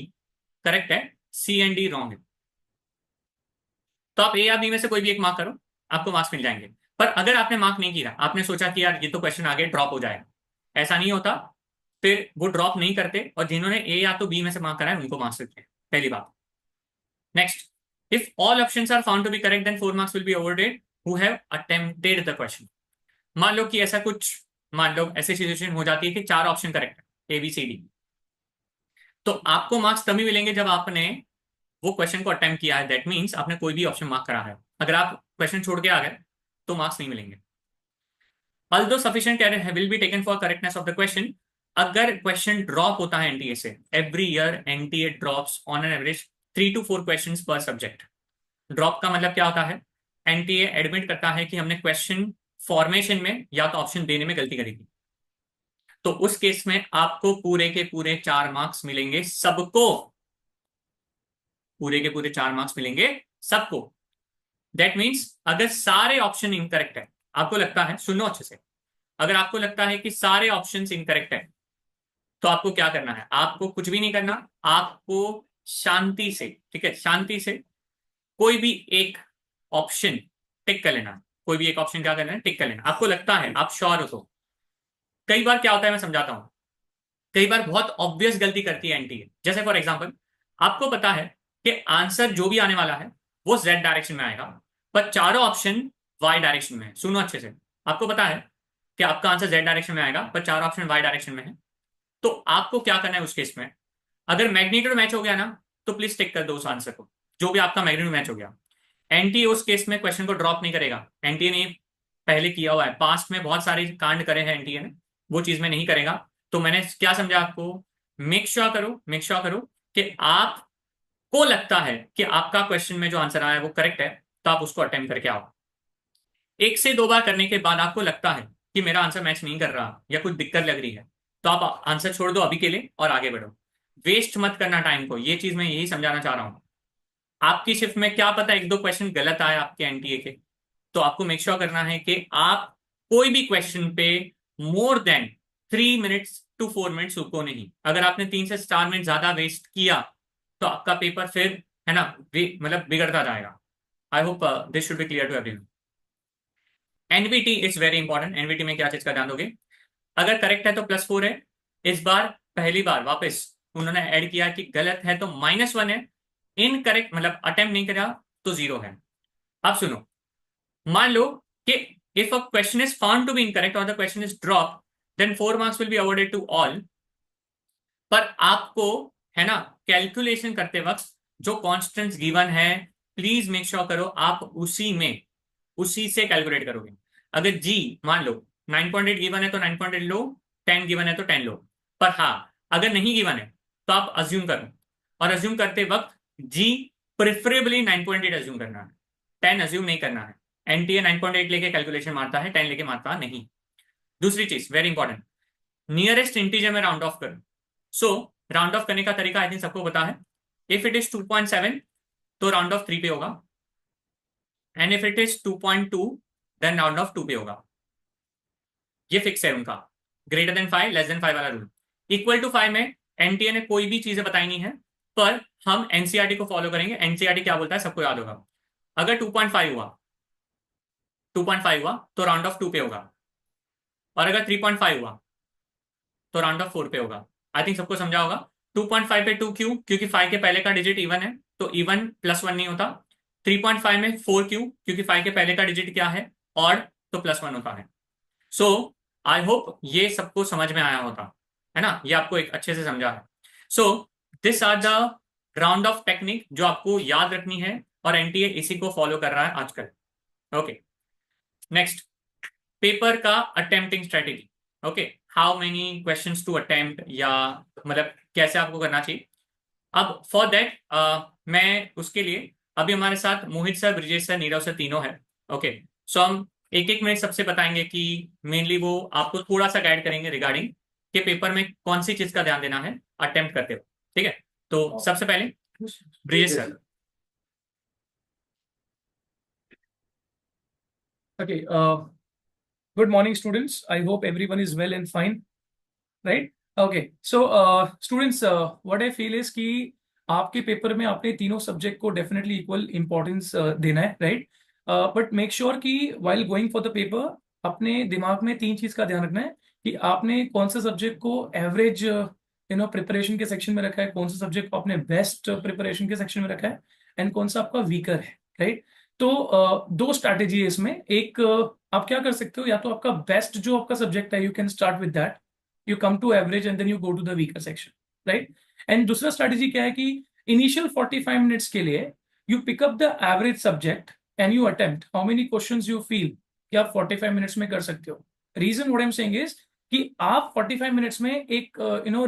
करेक्ट है, सी एंड डी रॉन्ग है, तो आप ए या बी में से कोई भी एक मार्क करो, आपको मार्क्स मिल जाएंगे। पर अगर आपने मार्क नहीं किया, आपने सोचा कि यार ये तो क्वेश्चन आगे ड्रॉप हो जाएगा, ऐसा नहीं होता, फिर वो ड्रॉप नहीं करते, और जिन्होंने ए या तो बी में से मार्क करा है उनको मार्क्स देते हैं, पहली बात। Next, if all options are found to be correct then 4 marks will be awarded who have attempted the question. मान लो कि ऐसा कुछ, मान लो ऐसी सिचुएशन हो जाती है कि 4 ऑप्शन करेक्ट है, ABCD, तो आपको मार्क्स तभी मिलेंगे जब आपने वो क्वेश्चन को अटेम्प्ट किया है, दैट मीन्स आपने कोई भी ऑप्शन मार्क करा है। अगर आप क्वेश्चन छोड़ के आ गए तो मार्क्स नहीं मिलेंगे। although sufficient care will be taken for correctness of the question, अगर क्वेश्चन ड्रॉप होता है एनटीए से, every year NTA drops on an average 3 to 4 questions पर सब्जेक्ट। ड्रॉप का मतलब क्या होता है? एनटीए एडमिट करता है कि हमने क्वेश्चन फॉर्मेशन में या तो ऑप्शन देने में गलती करी थी, तो उस केस में आपको पूरे के पूरे 4 मार्क्स मिलेंगे सबको, पूरे के पूरे 4 मार्क्स मिलेंगे सबको। दैट मीन्स अगर सारे ऑप्शन इनकरेक्ट है, आपको लगता है, सुनो अच्छे से, अगर आपको लगता है कि सारे ऑप्शंस इनकरेक्ट है तो आपको क्या करना है? आपको कुछ भी नहीं करना, आपको शांति से, ठीक है, शांति से कोई भी एक ऑप्शन टिक कर लेना। कोई भी एक ऑप्शन क्या करना है? टिक कर लेना। आपको लगता है, आप श्योर हो तो। कई बार क्या होता है मैं समझाता हूं, कई बार बहुत ऑब्वियस गलती करती है एनटीए। जैसे फॉर एग्जांपल, आपको पता है कि आंसर जो भी आने वाला है वो जेड डायरेक्शन में आएगा, पर चारों ऑप्शन वाई डायरेक्शन में है। सुनो अच्छे से, आपको पता है कि आपका आंसर जेड डायरेक्शन में आएगा पर चारों ऑप्शन वाई डायरेक्शन में है, तो आपको क्या करना है उस केस में? अगर मैग्नीट्यूड मैच हो गया ना तो प्लीज टिक कर दो उस आंसर को, जो भी आपका मैग्नीट्यूड मैच हो गया। एनटीए उस केस में क्वेश्चन को ड्रॉप नहीं करेगा। एनटीए ने पहले किया हुआ है, पास्ट में बहुत सारे कांड करे हैं एनटीए ने, वो चीज में नहीं करेगा। तो मैंने क्या समझा आपको? मेक श्योर करो, मेक श्योर करो कि आपको लगता है कि आपका क्वेश्चन में जो आंसर आया है वो करेक्ट है, तो आप उसको अटेम्प्ट करके आओ। 1 से 2 बार करने के बाद आपको लगता है कि मेरा आंसर मैच नहीं कर रहा या कुछ दिक्कत लग रही है, तो आप आंसर छोड़ दो अभी के लिए और आगे बढ़ो। वेस्ट मत करना टाइम को, ये चीज मैं यही समझाना चाह रहा हूं। आपकी शिफ्ट में क्या पता 1-2 क्वेश्चन गलत आए आपके एनटीए के, तो आपको मेक श्योर करना है कि आप कोई भी क्वेश्चन पे more than 3 minutes to 4 minutes रुको नहीं। अगर आपने 3 से 4 मिनट ज्यादा वेस्ट किया तो आपका पेपर फिर, है ना, मतलब बिगड़ता जाएगा। I hope this should be clear to everyone. NVT is very important. NVT में क्या चीज का ध्यान दोगे? अगर करेक्ट है तो +4 है। इस बार पहली बार वापस उन्होंने ऐड किया कि गलत है तो -1 है, इनकरेक्ट मतलब अटेम्प्ट नहीं करा तो 0 है। अब सुनो, मान लो कि if a question is found to be incorrect और the question is drop then 4 marks will be awarded to all. पर आपको, है ना, कैलकुलेशन करते वक्त जो कॉन्स्टेंट्स गिवन है प्लीज मेक श्योर करो आप उसी से कैलकुलेट करोगे। अगर जी मान लो 9.8 गिवन है तो 9.8 लो, 10 गिवन है तो 10 लो। पर हाँ, अगर नहीं गिवन है तो आप अज्यूम करो, और अज्यूम करते वक्त जी प्रेफरेबली 9.8 अज्यूम करना है, 10 अज्यूम नहीं करना है। एनटीए 9.8 लेके कैलकुलेशन मारता है, 10 लेके मारता नहीं। दूसरी चीज वेरी इंपॉर्टेंट, नियरेस्ट इंटीजर में राउंड ऑफ करो। सो राउंड ऑफ करने का तरीका आई थिंक सबको पता है। इफ इट इज 2.7 तो राउंड ऑफ 3 पे होगा, and if it is 2.2 then round off 2 पे होगा। ये फिक्स है उनका, ग्रेटर देन 5 लेस देन 5 वाला रूल। इक्वल टू 5 में एनटीए ने कोई भी चीजें बताई नहीं है, पर हम एनसीईआरटी को फॉलो करेंगे। एनसीईआरटी क्या बोलता है सबको याद होगा। अगर 2.5 हुआ तो राउंड ऑफ 2 पे होगा, और अगर 3.5 हुआ तो राउंड ऑफ 4 पे होगा। आई थिंक सबको समझा होगा। 2.5 पे 2 क्यों? क्योंकि 5 के पहले का डिजिट इवन है तो इवन +1 नहीं होता। 3.5 में 4 क्यों? क्योंकि 5 के पहले का डिजिट क्या है? ऑड, तो +1 होता है। सो आई होप ये सबको समझ में आया होता है ना, ये आपको एक अच्छे से समझा है। So this are the round off technique जो आपको याद रखनी है, और एनटीए इसी को फॉलो कर रहा है आजकल। ओके, नेक्स्ट, पेपर का attempting strategy. Okay, how many questions to attempt, या मतलब कैसे आपको करना चाहिए। अब फॉर दैट मैं उसके लिए, अभी हमारे साथ Mohit sir, Brijesh sir, Nirav sir तीनों है। ओके, सो हम एक एक मिनट सबसे बताएंगे कि मेनली वो आपको थोड़ा सा गाइड करेंगे रिगार्डिंग कि पेपर में कौन सी चीज का ध्यान देना है अटेम्प्ट करते हुए। ठीक है, तो सबसे पहले Brijesh sir. Okay, good morning, students. I hope everyone is well and fine, right? Okay, so students, what I feel is कि आपके पेपर में आपने तीनों सब्जेक्ट को डेफिनेटली इक्वल इंपॉर्टेंस देना है, राइट? बट मेक श्योर कि while going for the paper अपने दिमाग में 3 चीज का ध्यान रखना है कि आपने कौन से सब्जेक्ट को एवरेज प्रिपरेशन के सेक्शन में रखा है, कौन से सब्जेक्ट को आपने बेस्ट प्रिपरेशन के सेक्शन में रखा है, एंड कौन सा आपका वीकर है, राइट। तो दो स्ट्रैटेजी है इसमें। एक आप क्या कर सकते हो, या तो आपका बेस्ट जो आपका सब्जेक्ट है, you can start with that, you come to average and then you go to the weaker section, right. And दूसरा स्ट्रैटेजी क्या है कि इनिशियल 45 मिनट्स के लिए you pick up the average subject and you attempt how many questions you feel कि आप 45 मिनट्स में कर सकते हो। Reason what I am saying is कि आप 45 मिनट्स में एक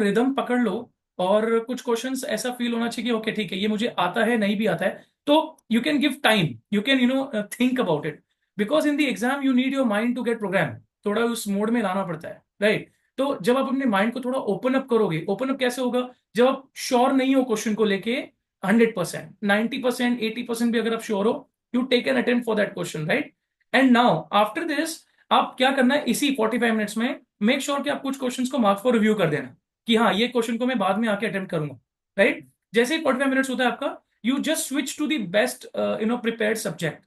रिदम पकड़ लो, और कुछ क्वेश्चंस ऐसा फील होना चाहिए कि ओके ठीक है, ये मुझे आता है, नहीं भी आता है, तो you can give time, you can think about it, because in the exam you need your mind to get program, थोड़ा उस मोड में लाना पड़ता है, राइट। तो जब आप अपने माइंड को थोड़ा ओपन अप करोगे, ओपन अप कैसे होगा, जब आप श्योर नहीं हो क्वेश्चन को लेके 100%, 90%, 80% भी अगर आप श्योर हो, you take an attempt for that question, right. And now after this आप क्या करना है, इसी 45 मिनट्स में मेक श्योर कि आप कुछ क्वेश्चंस को मार्क फॉर रिव्यू कर देना, कि हाँ ये क्वेश्चन को मैं बाद में आके अटेम्प्ट करूंगा, राइट। जैसे ही 45 मिनट्स होता है आपका, you just switch to the best prepared subject,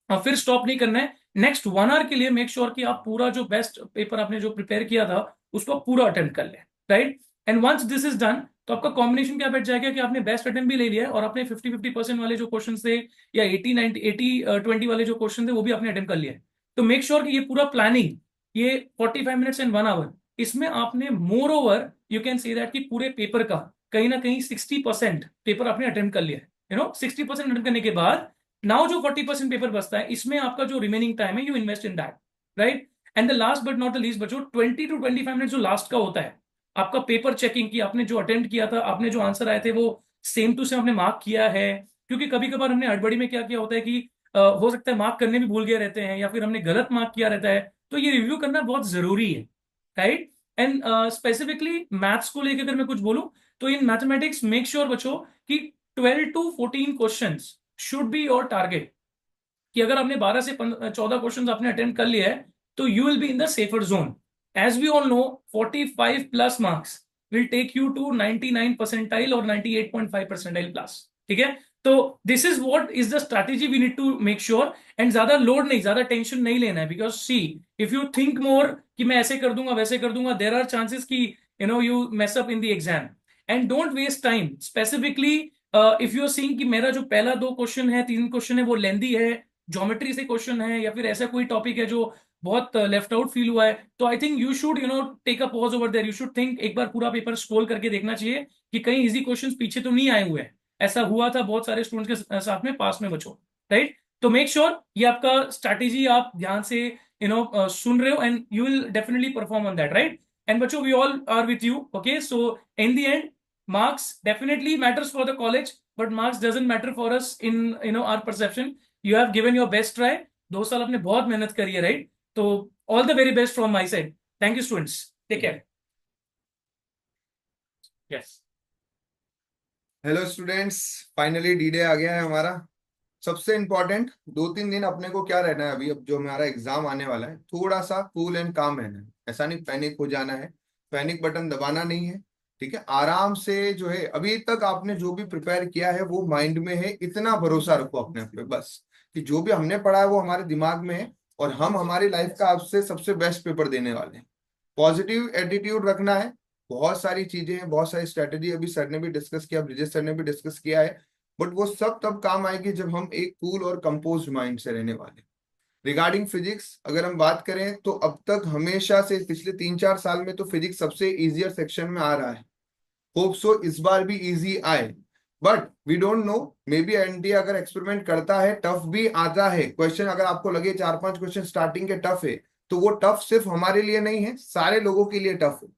और फिर स्टॉप नहीं करना है। नेक्स्ट 1 आवर के लिए मेक श्योर कि आप पूरा जो बेस्ट पेपर आपने जो प्रिपेयर किया था उसको पूरा अटेम्प्ट कर ले, right. And once this is done, तो आपका कॉम्बिनेशन क्या बैठ जाएगा कि आपने बेस्ट अटेम्प्ट भी ले लिया है, और आपने 50-50% वाले जो क्वेश्चन थे, या 80-90 80-20 वाले जो क्वेश्चन थे, वो भी आपने अटेम्प्ट कर लिया है। तो मेक श्योर कि ये पूरा प्लानिंग, ये 45 मिनट्स एंड 1 आवर, इसमें आपने more over you can say that कि पूरे पेपर का कहीं ना कहीं 60% पेपर आपने अटेम्प्ट कर लिया है। 60% अटेम्प्ट करने के बाद नाउ जो 40% पेपर बचता है, इसमें आपका जो रिमेनिंग टाइम है, you invest in that, right. And the last but not the least, बचो 20 to 25 मिनट जो लास्ट का होता है आपका पेपर चेकिंग की, आपने जो अटेम्प्ट किया था, आपने जो आंसर आए थे वो सेम टू सेम आपने मार्क किया है। क्योंकि कभी कभार हमने हड़बड़ी में क्या किया होता है कि हो सकता है मार्क करने भी भूल गए रहते हैं, या फिर हमने गलत मार्क किया रहता है, तो ये रिव्यू करना बहुत जरूरी है, राइट। एंड स्पेसिफिकली मैथ्स को लेकर अगर मैं कुछ बोलूं, तो इन मैथमेटिक्स मेक श्योर बच्चों कि 12 to 14 questions should be your target, कि अगर आपने 12 से 14 क्वेश्चंस आपने अटेम्प्ट कर लिया है, तो you will be in the safer zone. As we all know, 45 plus marks will take you to 99 percentile और 98.5 परसेंटाइल प्लस, ठीक है। तो this is what is the strategy we need to make sure. And ज्यादा लोड नहीं, ज्यादा टेंशन नहीं लेना है, because see if you think more कि मैं ऐसे कर दूंगा वैसे कर दूंगा, देर आर चांसेस कि you mess up in the exam. And don't waste time, specifically if you are seeing कि मेरा जो पहला 2 क्वेश्चन है, 3 क्वेश्चन है, वो लेंदी है, ज्योमेट्री से क्वेश्चन है, या फिर ऐसा कोई टॉपिक है जो बहुत लेफ्ट आउट फील हुआ है, तो I think you should take a pause over there, you should think, एक बार पूरा पेपर स्क्रॉल करके देखना चाहिए कि कहीं इजी क्वेश्चंस पीछे तो नहीं आए हुए हैं। ऐसा हुआ था बहुत सारे स्टूडेंट्स के साथ में पास में बच्चों, राइट। तो मेक श्योर ये आपका स्ट्रैटेजी आप ध्यान से सुन रहे हो, and you will definitely perform on that, right. And बच्चों we all are with you, okay. So in the end, marks definitely matters for the college, but marks doesn't matter for us in our perception. You have given your best try, 2 साल आपने बहुत मेहनत करी है, राइट। तो all the very best from my side. Thank you students, take care. Yes. Hello students, finally D day आ गया है हमारा। सबसे इम्पोर्टेंट 2-3 दिन अपने को क्या रहना है, अभी अब जो हमारा एग्जाम आने वाला है, थोड़ा सा कूल एंड काम रहना है। ऐसा नहीं पैनिक हो जाना है, पैनिक बटन दबाना नहीं है, ठीक है। आराम से जो है, अभी तक आपने जो भी प्रिपेयर किया है वो माइंड में है, इतना भरोसा रखो अपने आप पे बस, कि जो भी हमने पढ़ा है वो हमारे दिमाग में है, और हम हमारी लाइफ का आपसे सबसे बेस्ट पेपर देने वाले हैं। पॉजिटिव एटीट्यूड रखना है। बहुत सारी चीजें हैं, बहुत सारी स्ट्रेटेजी अभी सर ने भी डिस्कस किया, ब्रिजेश सर ने भी डिस्कस किया है, बट वो सब तब काम आएगी जब हम एक कूल और कंपोज माइंड से रहने वाले। रिगार्डिंग फिजिक्स अगर हम बात करें, तो अब तक हमेशा से पिछले 3-4 साल में तो फिजिक्स सबसे इजियर सेक्शन में आ रहा है। होप सो इस बार भी इजी आए, but we don't know, maybe NDA अगर एक्सपेरिमेंट करता है, टफ भी आता है क्वेश्चन। अगर आपको लगे 4-5 क्वेश्चन स्टार्टिंग के टफ है, तो वो टफ सिर्फ हमारे लिए नहीं है, सारे लोगों के लिए टफ है।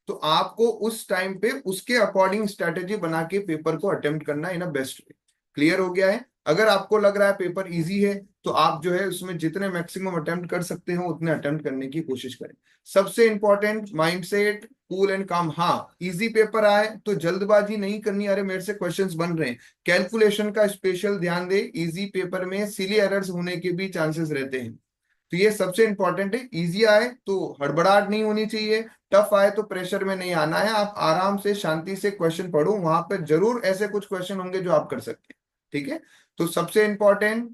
तो आपको उस टाइम पे उसके अकॉर्डिंग स्ट्रेटेजी बना के पेपर को अटेम्प्ट करना इन अ बेस्ट वे। क्लियर हो गया है? अगर आपको लग रहा है पेपर इजी है, तो आप जो है उसमें जितने मैक्सिमम अटेम्प्ट कर सकते हो उतने अटेम्प्ट करने की कोशिश करें। सबसे इंपॉर्टेंट माइंडसेट, कूल एंड काम। हाँ, इजी पेपर आए तो जल्दबाजी नहीं करनी, अरे मेरे से क्वेश्चंस बन रहे हैं, कैलकुलेशन का स्पेशल ध्यान दे। इजी पेपर में सिली एरर्स होने के भी चांसेस रहते हैं, तो ये सबसे इंपॉर्टेंट है। इजी आए तो हड़बड़ाहट नहीं होनी चाहिए, टफ आए तो प्रेशर में नहीं आना है। आप आराम से शांति से क्वेश्चन पढ़ो, वहां पर जरूर ऐसे कुछ क्वेश्चन होंगे जो आप कर सकते हैं, ठीक है। तो सबसे इंपॉर्टेंट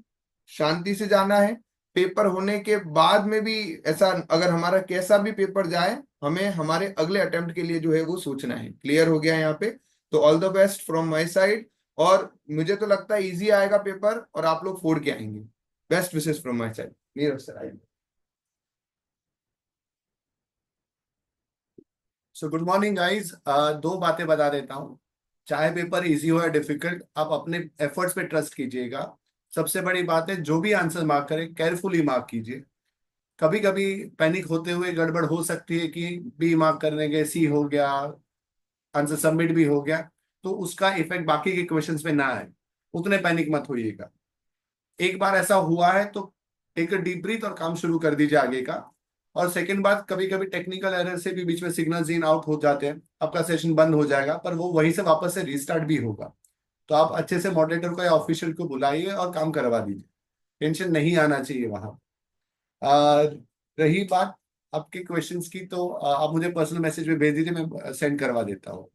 शांति से जाना है। पेपर होने के बाद में भी ऐसा, अगर हमारा कैसा भी पेपर जाए, हमें हमारे अगले अटेम्प्ट के लिए जो है वो सोचना है। क्लियर हो गया यहाँ पे? तो all the best from my side. और मुझे तो लगता है इजी आएगा पेपर और आप लोग फोड़ के आएंगे। Best wishes from my side. Neeraj sir आइए। So good morning guys. दो बातें बता देता हूँ। चाहे पेपर इजी हो या डिफिकल्ट, आप अपने एफर्ट्स पे ट्रस्ट कीजिएगा। सबसे बड़ी बात है, जो भी आंसर मार्क करें केयरफुली मार्क कीजिए। कभी कभी पैनिक होते हुए गड़बड़ हो सकती है कि बी मार्क करने गए सी हो गया, आंसर सबमिट भी हो गया, तो उसका इफेक्ट बाकी के क्वेश्चंस पे ना आए। उतने पैनिक मत होइएगा। एक बार ऐसा हुआ है तो एक डीप ब्रीथ और काम शुरू कर दीजिए आगे का। और सेकंड बात, कभी कभी टेक्निकल एरर से भी बीच में सिग्नल्स इन आउट हो जाते हैं, आपका सेशन बंद हो जाएगा, पर वो वहीं से वापस से रीस्टार्ट भी होगा। तो आप अच्छे से मॉडरेटर को या ऑफिशियल को बुलाइए और काम करवा दीजिए। टेंशन नहीं आना चाहिए वहां। रही बात आपके क्वेश्चंस की, तो आप मुझे पर्सनल मैसेज में भेज दीजिए, मैं सेंड करवा देता हूँ।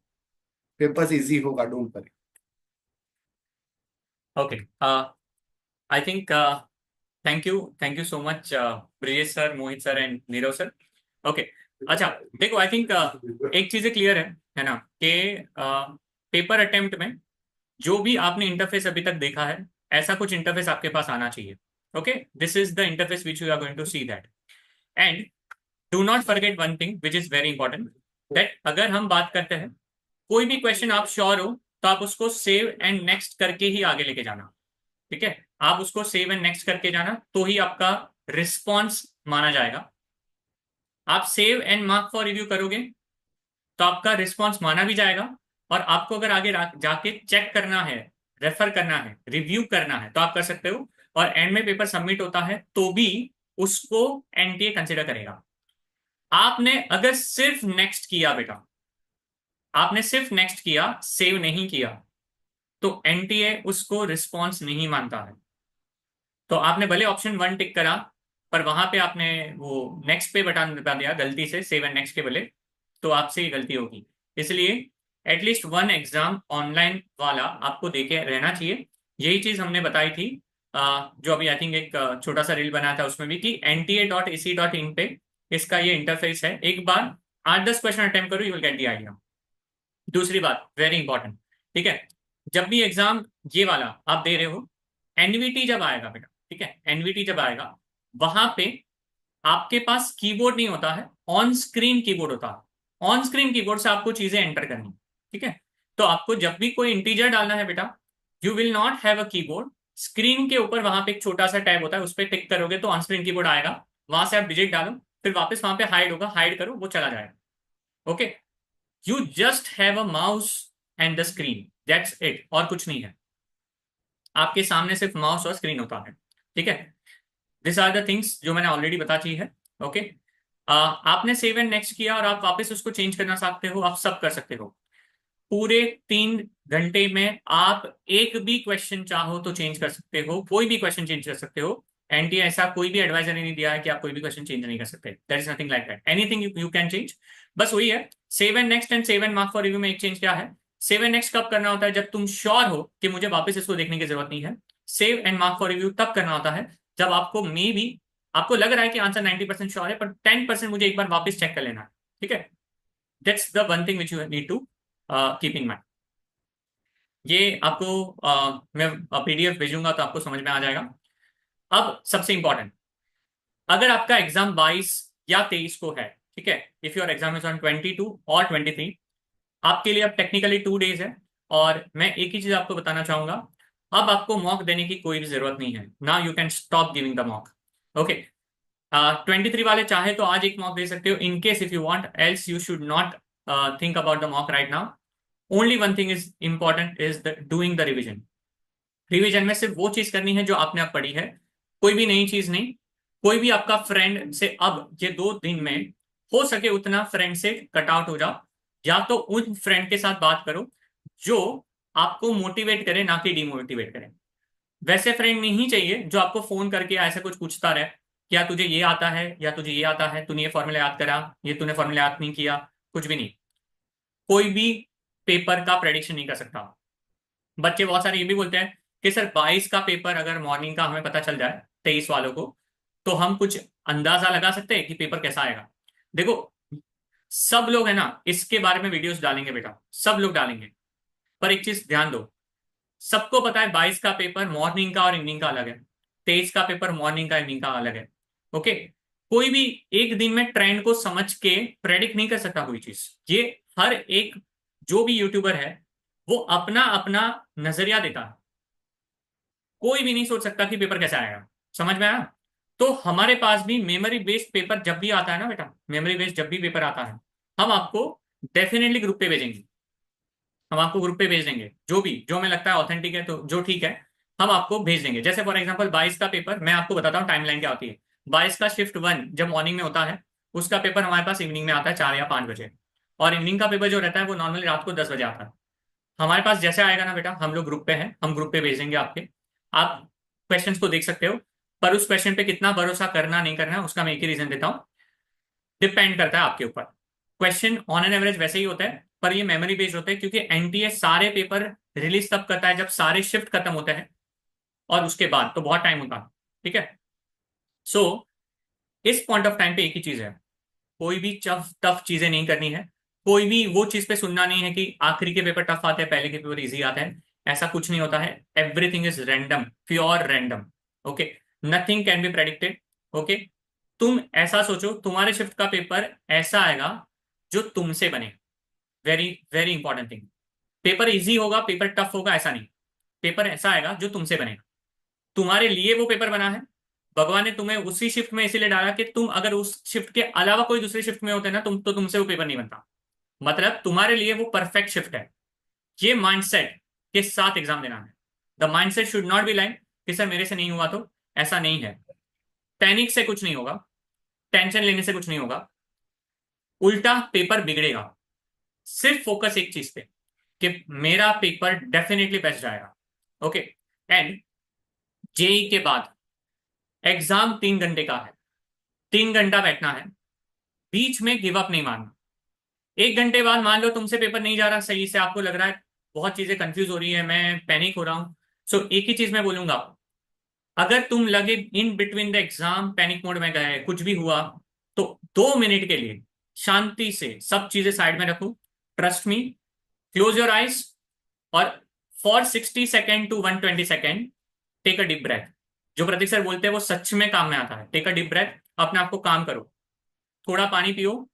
पेपर्स इजी होगा, don't worry. Okay, I think thank you so much Brijesh sir, Mohit sir and Nirav sir. Okay, अच्छा देखो, आई थिंक एक चीजें क्लियर है ना, कि पेपर अटेम्प्ट में जो भी आपने इंटरफेस अभी तक देखा है, ऐसा कुछ इंटरफेस आपके पास आना चाहिए। Okay, this is the interface which you are going to see that. And do not forget one thing which is very important, that अगर हम बात करते हैं कोई भी क्वेश्चन आप श्योर हो तो आप उसको सेव एंड नेक्स्ट करके ही आगे लेके जाना। ठीक है, आप उसको सेव एंड नेक्स्ट करके जाना, तो ही आपका रिस्पॉन्स माना जाएगा। आप save and mark for review करोगे तो आपका रिस्पॉन्स माना भी जाएगा, और आपको अगर आगे जाके चेक करना है, रेफर करना है, रिव्यू करना है, तो आप कर सकते हो। और एंड में पेपर सबमिट होता है तो भी उसको एनटीए कंसिडर करेगा। आपने अगर सिर्फ नेक्स्ट किया बेटा, आपने सिर्फ नेक्स्ट किया, सेव नहीं किया, तो एनटीए उसको रिस्पॉन्स नहीं मानता है। तो आपने भले ऑप्शन 1 टिक करा, पर वहां पे आपने वो नेक्स्ट पे बटन दबा दिया गलती से, सेव एंड नेक्स्ट के बदले, तो आपसे ही गलती होगी। इसलिए एटलीस्ट 1 एग्जाम ऑनलाइन वाला आपको देके रहना चाहिए। यही चीज हमने बताई थी, जो अभी आई थिंक एक छोटा सा रील बनाया था उसमें भी, कि nta.ac.in पे इसका ये इंटरफेस है। एक बार 8-10 क्वेश्चन अटेम्प्ट करो, you will get the idea. दूसरी बात वेरी इंपॉर्टेंट, ठीक है, जब भी एग्जाम ये वाला आप दे रहे हो, एनवीटी जब आएगा बेटा, ठीक है, एनवीटी जब आएगा, वहां पे आपके पास कीबोर्ड नहीं होता है, ऑन स्क्रीन कीबोर्ड होता है। ऑन स्क्रीन कीबोर्ड से आपको चीजें एंटर करनी, ठीक है। तो आपको जब भी कोई इंटीजर डालना है बेटा, you will not have a keyboard. Screen के ऊपर वहां पे एक छोटा सा टैब होता है, उस पर टिक करोगे तो ऑन स्क्रीन कीबोर्ड आएगा, वहां से आप डिजिट डालो, फिर वापस वहां पे हाइड होगा, हाइड करो, वो चला जाएगा। Okay, you just have a mouse and the screen, that's it, और कुछ नहीं है। आपके सामने सिर्फ माउस और स्क्रीन होता है, ठीक है। दिस आर द थिंग्स जो मैंने ऑलरेडी बता दी है। ओके, आपने सेव एंड नेक्स्ट किया और आप वापस उसको चेंज करना चाहते हो, आप सब कर सकते हो। पूरे 3 घंटे में आप एक भी क्वेश्चन चाहो तो चेंज कर सकते हो, कोई भी क्वेश्चन चेंज कर सकते हो। एनटीए ऐसा कोई भी एडवाइजरी नहीं दिया है कि आप कोई भी क्वेश्चन चेंज नहीं कर सकते। There is nothing like that, anything you can change. बस वही है, save and next and save and mark for review में एक चेंज क्या है, सेव एंड नेक्स्ट कब करना होता है, जब तुम श्योर हो कि मुझे वापस इसको देखने की जरूरत नहीं है। Save and mark for review तब करना होता है जब आपको मे भी, आपको लग रहा है कि आंसर 90% श्योर है, पर 10% मुझे एक बार वापस चेक कर लेना है, ठीक है। That's the one thing which you need to keep in mind. ये आपको मैं पीडीएफ भेजूंगा तो आपको समझ में आ जाएगा। अब सबसे इंपॉर्टेंट, अगर आपका एग्जाम 22 या 23 को है, ठीक है, if your exam is on 22 और 23, आपके लिए अब टेक्निकली 2 डेज है। और मैं एक ही चीज आपको बताना चाहूंगा, अब आपको मॉक देने की कोई भी जरूरत नहीं है। Now you can stop giving the mock. Okay, 23 वाले चाहे तो आज एक मॉक दे सकते हो, in case if you want, else you should not think about the mock right now. Only one thing is important, is the doing the revision. Revision में सिर्फ वो चीज करनी है जो आपने अब पढ़ी है, कोई भी नई चीज नहीं। कोई भी आपका फ्रेंड से अब ये 2 दिन में हो सके उतना फ्रेंड से कट आउट हो जाओ, या तो उन फ्रेंड के साथ बात करो जो आपको मोटिवेट करे, ना कि डिमोटिवेट करे। वैसे फ्रेंड नहीं चाहिए जो आपको फोन करके ऐसा कुछ पूछता रहे, क्या तुझे ये आता है, या तुझे ये आता है, तूने ये फॉर्मूला याद करा, ये तूने फॉर्मूला याद नहीं किया, कुछ भी नहीं। कोई भी पेपर का प्रेडिक्शन नहीं कर सकता। बच्चे बहुत सारे ये भी बोलते हैं कि सर 22 का पेपर अगर मॉर्निंग का हमें पता चल जाए 23 वालों को, तो हम कुछ अंदाजा लगा सकते हैं कि पेपर कैसा आएगा। देखो, सब लोग है ना इसके बारे में वीडियोस डालेंगे बेटा, सब लोग डालेंगे, पर एक चीज ध्यान दो, सबको पता है 22 का पेपर मॉर्निंग का और इवनिंग का अलग है, 23 का पेपर मॉर्निंग का इवनिंग का अलग है। ओके, कोई भी एक दिन में ट्रेंड को समझ के प्रेडिक्ट नहीं कर सकता कोई चीज। ये हर एक जो भी यूट्यूबर है वो अपना अपना नजरिया देता है, कोई भी नहीं सोच सकता कि पेपर कैसा आएगा। समझ में आया? तो हमारे पास भी मेमोरी बेस्ड पेपर जब भी आता है ना बेटा, मेमोरी बेस्ड जब भी पेपर आता है, हम आपको डेफिनेटली ग्रुप पे भेजेंगे। हम आपको ग्रुप पे भेज देंगे जो भी, जो हमें लगता है ऑथेंटिक है, तो जो ठीक है हम आपको भेज देंगे। जैसे फॉर एग्जांपल 22 का पेपर, मैं आपको बताता हूँ टाइमलाइन क्या होती है। 22 का शिफ्ट 1 जब मॉर्निंग में होता है, उसका पेपर हमारे पास इवनिंग में आता है 4 या 5 बजे। और इवनिंग का पेपर जो रहता है वो नॉर्मली रात को 10 बजे आता है। हमारे पास जैसे आएगा ना बेटा, हम लोग ग्रुप पे हैं, हम ग्रुप पे भेज देंगे आपके। आप क्वेश्चंस को देख सकते हो, पर उस क्वेश्चन पे कितना भरोसा करना नहीं करना है उसका मैं एक ही रीजन देता हूँ, डिपेंड करता है आपके ऊपर। क्वेश्चन ऑन एन एवरेज वैसे ही होता है, पर ये मेमोरी बेस्ड होते हैं, क्योंकि एनटीए सारे पेपर रिलीज तब करता है जब सारे शिफ्ट खत्म होते हैं, और उसके बाद तो बहुत टाइम होता है। ठीक है, सो इस पॉइंट ऑफ टाइम पे एक ही चीज है, कोई भी टफ टफ चीजें नहीं करनी है। कोई भी वो चीज पे सुनना नहीं है कि आखिरी के पेपर टफ आते हैं पहले के पेपर इजी आते हैं, ऐसा कुछ नहीं होता है। Everything is random, pure random. Okay, nothing can be predicted. Okay, तुम ऐसा सोचो तुम्हारे शिफ्ट का पेपर ऐसा आएगा जो तुमसे बने। Very very important thing, paper easy होगा पेपर टफ होगा ऐसा नहीं, पेपर ऐसा आएगा जो तुमसे बनेगा। तुम्हारे लिए वो पेपर बना है, भगवान ने तुम्हें उसी शिफ्ट में इसीलिए डाला कि तुम अगर उस शिफ्ट के अलावा कोई दूसरी शिफ्ट में होते ना तुम, तो तुमसे वो पेपर नहीं बनता। मतलब तुम्हारे लिए वो परफेक्ट शिफ्ट है। ये माइंडसेट के साथ एग्जाम देना है। The mindset should not be like कि सर मेरे से नहीं हुआ, तो ऐसा नहीं है। पैनिक से कुछ नहीं होगा, टेंशन लेने से कुछ नहीं होगा, उल्टा पेपर बिगड़ेगा। सिर्फ फोकस एक चीज पे कि मेरा पेपर डेफिनेटली बेस्ट जाएगा। ओके, एंड जेई के बाद एग्जाम 3 घंटे का है, 3 घंटा बैठना है, बीच में गिव अप नहीं मारना। 1 घंटे बाद मान लो तुमसे पेपर नहीं जा रहा सही से, आपको लग रहा है बहुत चीजें कंफ्यूज हो रही है, मैं पैनिक हो रहा हूं, सो एक ही चीज मैं बोलूंगा, अगर तुम लगे in between the exam panic mode में गए कुछ भी हुआ, तो 2 मिनट के लिए शांति से सब चीजें साइड में रखो, trust me, close your eyes, और for 60 second to 120 second take a deep breath. जो प्रतीक सर बोलते हैं वो सच में काम में आता है। टेक अ डीप ब्रेथ, अपने आप को काम करो, थोड़ा पानी पियो,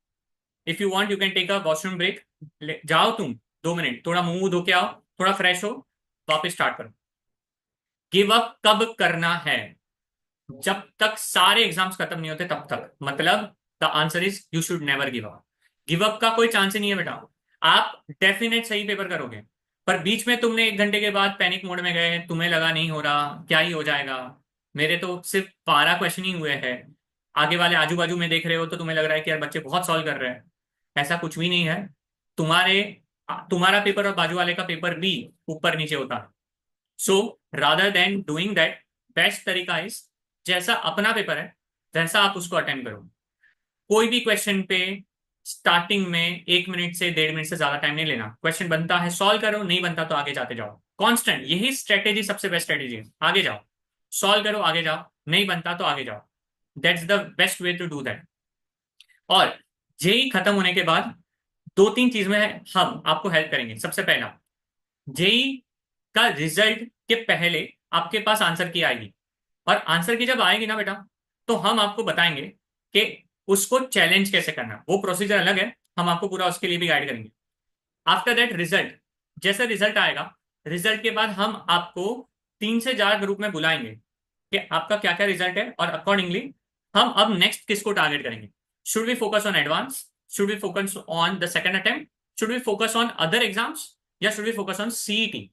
if you want you can take a washroom break, जाओ तुम 2 मिनट थोड़ा मुंह धो के आओ, थोड़ा फ्रेश हो, वापस स्टार्ट करो। गिव अप कब करना है? जब तक सारे एग्जाम्स खत्म नहीं होते तब तक। मतलब the answer is you should never give up. Give up का कोई चांस ही नहीं है बेटा। आप डेफिनेट सही पेपर करोगे, पर बीच में तुमने 1 घंटे के बाद पैनिक मोड में गए, तुम्हें लगा नहीं हो रहा, क्या ही हो जाएगा, मेरे तो सिर्फ 12 क्वेश्चन ही हुए हैं, आगे वाले आजू बाजू में देख रहे हो तो तुम्हें लग रहा है कि यार बच्चे बहुत सॉल्व कर रहे हैं। ऐसा कुछ भी नहीं है। तुम्हारे तुम्हारा पेपर और बाजू वाले का पेपर भी ऊपर नीचे होता है। So rather than doing that, best तरीका इज जैसा अपना पेपर है वैसा आप उसको अटेंड करो। कोई भी क्वेश्चन पे स्टार्टिंग में 1 मिनट से 1.5 मिनट से ज्यादा टाइम नहीं लेना। क्वेश्चन बनता है सॉल्व करो, नहीं बनता तो आगे जाते जाओ। कांस्टेंट, यही स्ट्रेटेजी सबसे बेस्ट स्ट्रेटेजी है। आगे जाओ, सॉल्व करो, आगे जाओ, नहीं बनता तो आगे जाओ। That's the best way to do that. और जेई खत्म होने के बाद 2-3 चीज में हम आपको हेल्प करेंगे। सबसे पहला, जेई का रिजल्ट के पहले आपके पास आंसर की आएगी, और आंसर की जब आएगी ना बेटा, तो हम आपको बताएंगे कि उसको चैलेंज कैसे करना है। वो प्रोसीजर अलग है, हम आपको पूरा उसके लिए भी गाइड करेंगे। आफ्टर दैट रिजल्ट, जैसे रिजल्ट आएगा, रिजल्ट के बाद हम आपको 3 से 4 ग्रुप में बुलाएंगे कि आपका क्या क्या रिजल्ट है, और अकॉर्डिंगली हम अब नेक्स्ट किसको टारगेट करेंगे। Should we focus on advance, should we focus on the second attempt, should we focus on other exams, या should we focus on CET.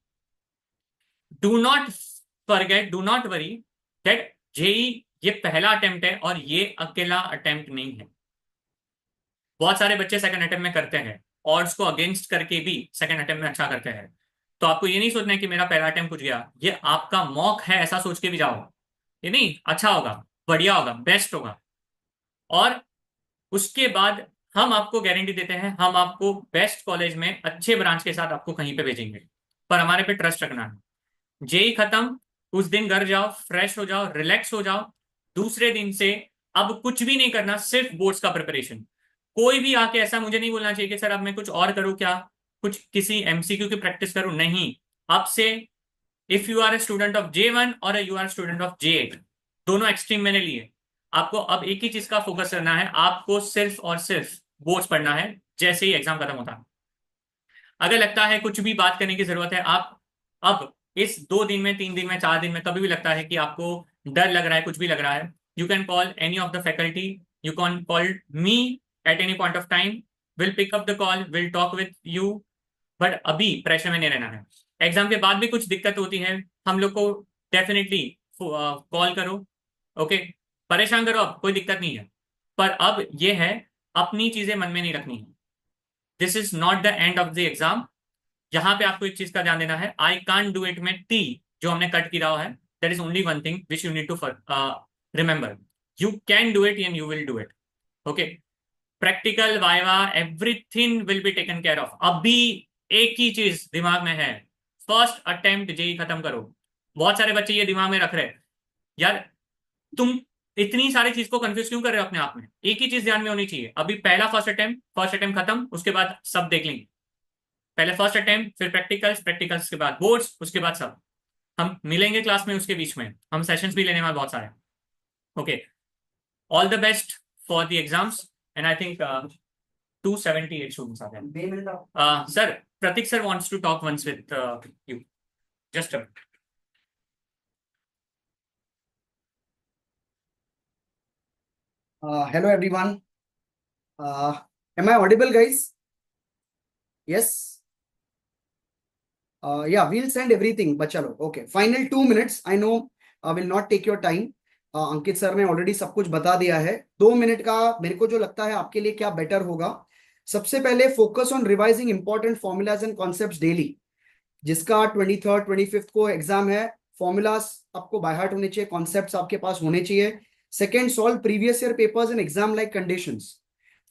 Do not forget, do not worry that JEE ये पहला अटेम्प्ट है और ये अकेला अटेम्प्ट नहीं है। बहुत सारे बच्चे सेकंड अटेम्प्ट में करते हैं, ऑड्स को अगेंस्ट करके भी सेकंड अटेम्प्ट में अच्छा करते हैं। तो आपको ये नहीं सोचना है कि मेरा पहला अटेम्प्ट कुछ गया, ये आपका मॉक है ऐसा सोच के भी जाओ। ये नहीं, अच्छा होगा, बढ़िया होगा, बेस्ट होगा। और उसके बाद हम आपको गारंटी देते हैं, हम आपको बेस्ट कॉलेज में अच्छे ब्रांच के साथ आपको कहीं पे भेजेंगे, पर हमारे पे ट्रस्ट रखना है। जेई खत्म, उस दिन घर जाओ, फ्रेश हो जाओ, रिलैक्स हो जाओ। दूसरे दिन से अब कुछ भी नहीं करना, सिर्फ बोर्ड्स का प्रिपरेशन। कोई भी आके ऐसा मुझे नहीं बोलना चाहिए कि सर अब मैं कुछ और करूं क्या, कुछ किसी एमसीक्यू की प्रैक्टिस करूं, नहीं। अब से if you are a student of J1 और you are student of J8, दोनों एक्सट्रीम मैंने लिए। आपको अब एक ही चीज का फोकस करना है, आपको सिर्फ और सिर्फ बोर्ड्स पढ़ना है जैसे ही एग्जाम खत्म होता है। अगर लगता है कुछ भी बात करने की जरूरत है, आप अब इस 2 दिन में, 3 दिन में, 4 दिन में कभी भी लगता है कि आपको डर लग रहा है, कुछ भी लग रहा है, you can call any of the faculty, you can call me at any point of time, will pick up the call, will talk with you, but अभी प्रेशर में नहीं रहना है। एग्जाम के बाद भी कुछ दिक्कत होती है, हम लोग को डेफिनेटली कॉल करो, ओके, परेशान करो, अब कोई दिक्कत नहीं है, पर अब ये है अपनी चीजें मन में नहीं रखनी है। This is not the end of the exam. यहाँ पे आपको एक चीज का ध्यान देना है, आई कांट डू इट में टी जो हमने कट किया है, that is only one thing which you need to remember, you can do it and you will do it, okay. Practical, viva, everything will be taken care of. अभी एक ही चीज दिमाग में है, फर्स्ट अटेम्प्ट जेई खत्म करो। बहुत सारे बच्चे ये दिमाग में रख रहे हैं, यार तुम इतनी सारी चीज को कंफ्यूज क्यों कर रहे हो अपने आप में? एक ही चीज ध्यान में होनी चाहिए, अभी पहला फर्स्ट अटेम्प्ट खत्म, उसके बाद सब देख लेंगे। पहले फर्स्ट अटेम्प्ट, फिर प्रैक्टिकल्स, प्रैक्टिकल्स के बाद बोर्ड्स, उसके बाद सब। हम मिलेंगे क्लास में, उसके बीच में हम सेशंस भी लेने वाले बहुत सारे, okay. All the best for the exams and I think 278 students are there. Sir, Pratik sir wants to talk once with you. Just a minute. Hello everyone. Am I audible, guys? Yes. Yeah, we'll send everything. But chalo, okay. Final 2 minutes. I know I will not take your time. Ankit sir ने ऑलरेडी सब कुछ बता दिया है। 2 मिनट का मेरे को जो लगता है आपके लिए क्या बेटर होगा, सबसे पहले focus on revising important formulas and concepts daily. जिसका 23rd 25th को एग्जाम है, फॉर्मूलाज आपको बाय हार्ट होने चाहिए, कॉन्सेप्ट्स आपके पास होने चाहिए। Second, solve previous year papers in exam like conditions.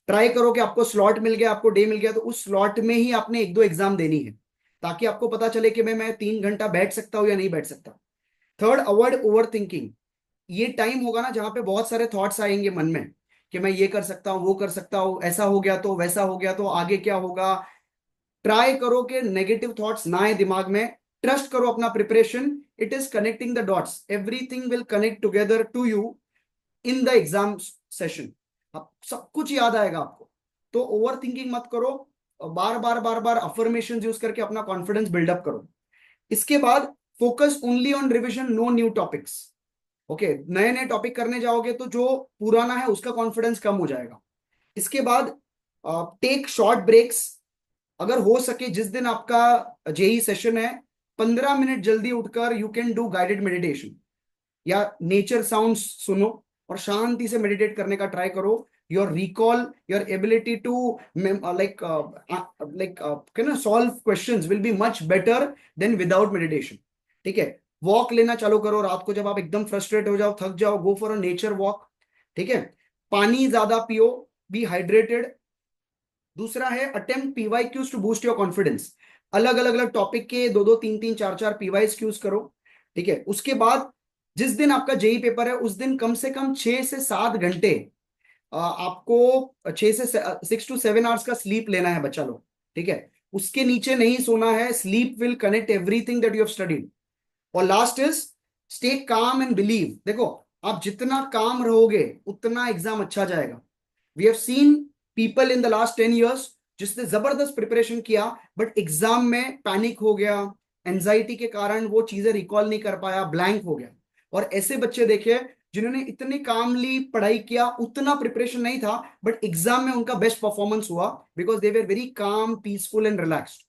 Try करो कि आपको स्लॉट मिल गया, आपको डे मिल गया, तो उस स्लॉट में ही आपने 1-2 एग्जाम देनी है, ताकि आपको पता चले कि मैं 3 घंटा बैठ सकता हूं या नहीं बैठ सकता। Third, avoid over thinking. ये टाइम होगा ना जहां पे बहुत सारे थॉट्स आएंगे मन में कि मैं ये कर सकता हूँ, वो कर सकता हूँ, ऐसा हो गया तो, वैसा हो गया तो, आगे क्या होगा। ट्राई करो कि नेगेटिव थॉट्स ना आए दिमाग में। ट्रस्ट करो अपना preparation, it is connecting the dots, everything will connect together to you in the exam session. अब सब कुछ याद आएगा आपको, तो ओवर थिंकिंग मत करो, बार बार अफर्मेशन यूज करके अपना कॉन्फिडेंस बिल्डअप करो। इसके बाद focus only on revision, no new topics, okay. नए नए टॉपिक करने जाओगे तो जो पुराना है उसका कॉन्फिडेंस कम हो जाएगा। इसके बाद टेक शॉर्ट ब्रेक्स। अगर हो सके जिस दिन आपका जेई सेशन है, 15 मिनट जल्दी उठकर you can do guided meditation या नेचर साउंड्स सुनो और शांति से मेडिटेट करने का ट्राई करो। Your recall, your ability to solve questions will be much better than without meditation, ठीक है। वॉक लेना चालू करो रात को, जब आप एकदम फ्रस्ट्रेट हो जाओ, थक जाओ, go for a nature walk, ठीक है। पानी ज्यादा पियो, बी हाइड्रेटेड। दूसरा है attempt PYQs to boost your confidence. अलग अलग टॉपिक के 2-2, 3-3, 4-4 PYQs करो, ठीक है। उसके बाद जिस दिन आपका जेई पेपर है, उस दिन कम से कम 6 से 7 घंटे आपको 6 to 7 आवर्स का स्लीप लेना है बच्चा लोग, ठीक है। उसके नीचे नहीं सोना है, sleep will connect everything that you have studied. और last is stay calm and believe. देखो, आप जितना काम रहोगे उतना एग्जाम अच्छा जाएगा। We have seen people in the last 10 years जिसने जबरदस्त प्रिपरेशन किया, बट एग्जाम में पैनिक हो गया, एंजाइटी के कारण वो चीजें रिकॉल नहीं कर पाया, ब्लैंक हो गया। और ऐसे बच्चे देखे जिन्होंने इतनी कामली पढ़ाई किया, उतना प्रिपरेशन नहीं था, बट एग्जाम में उनका बेस्ट परफॉर्मेंस हुआ, because they were very calm, peaceful and relaxed.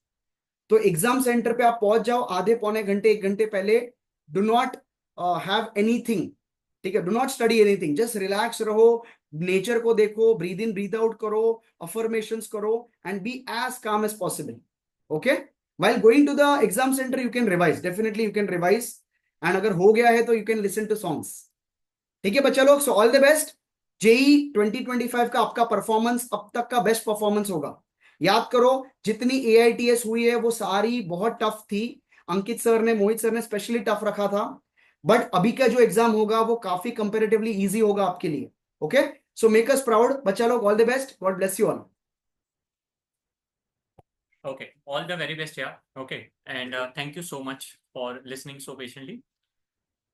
तो एग्जाम सेंटर पे आप पहुंच जाओ आधे पौने घंटे, 1 घंटे पहले। डू नॉट हैव एनीथिंग, ठीक है, do not study anything, just relax रहो, नेचर को देखो, ब्रीद इन ब्रीद आउट करो, अफर्मेशंस करो, and be as calm as possible, okay. while going to the exam center you can revise, definitely you can revise, and अगर हो गया है तो you can listen to songs, ठीक है बच्चा लोग। So all the best. JEE 2025 का आपका परफॉर्मेंस अब तक का बेस्ट परफॉर्मेंस होगा। याद करो, जितनी AITS हुई है वो सारी बहुत टफ थी। अंकित सर ने, मोहित सर ने स्पेशली टफ रखा था, बट अभी का जो एग्जाम होगा वो काफी कंपैरेटिवली इजी होगा आपके लिए, okay. So make us proud बच्चा लोग, all the best, God bless you all. Okay, all the very best, yeah. Okay, and thank you so much for listening so patiently.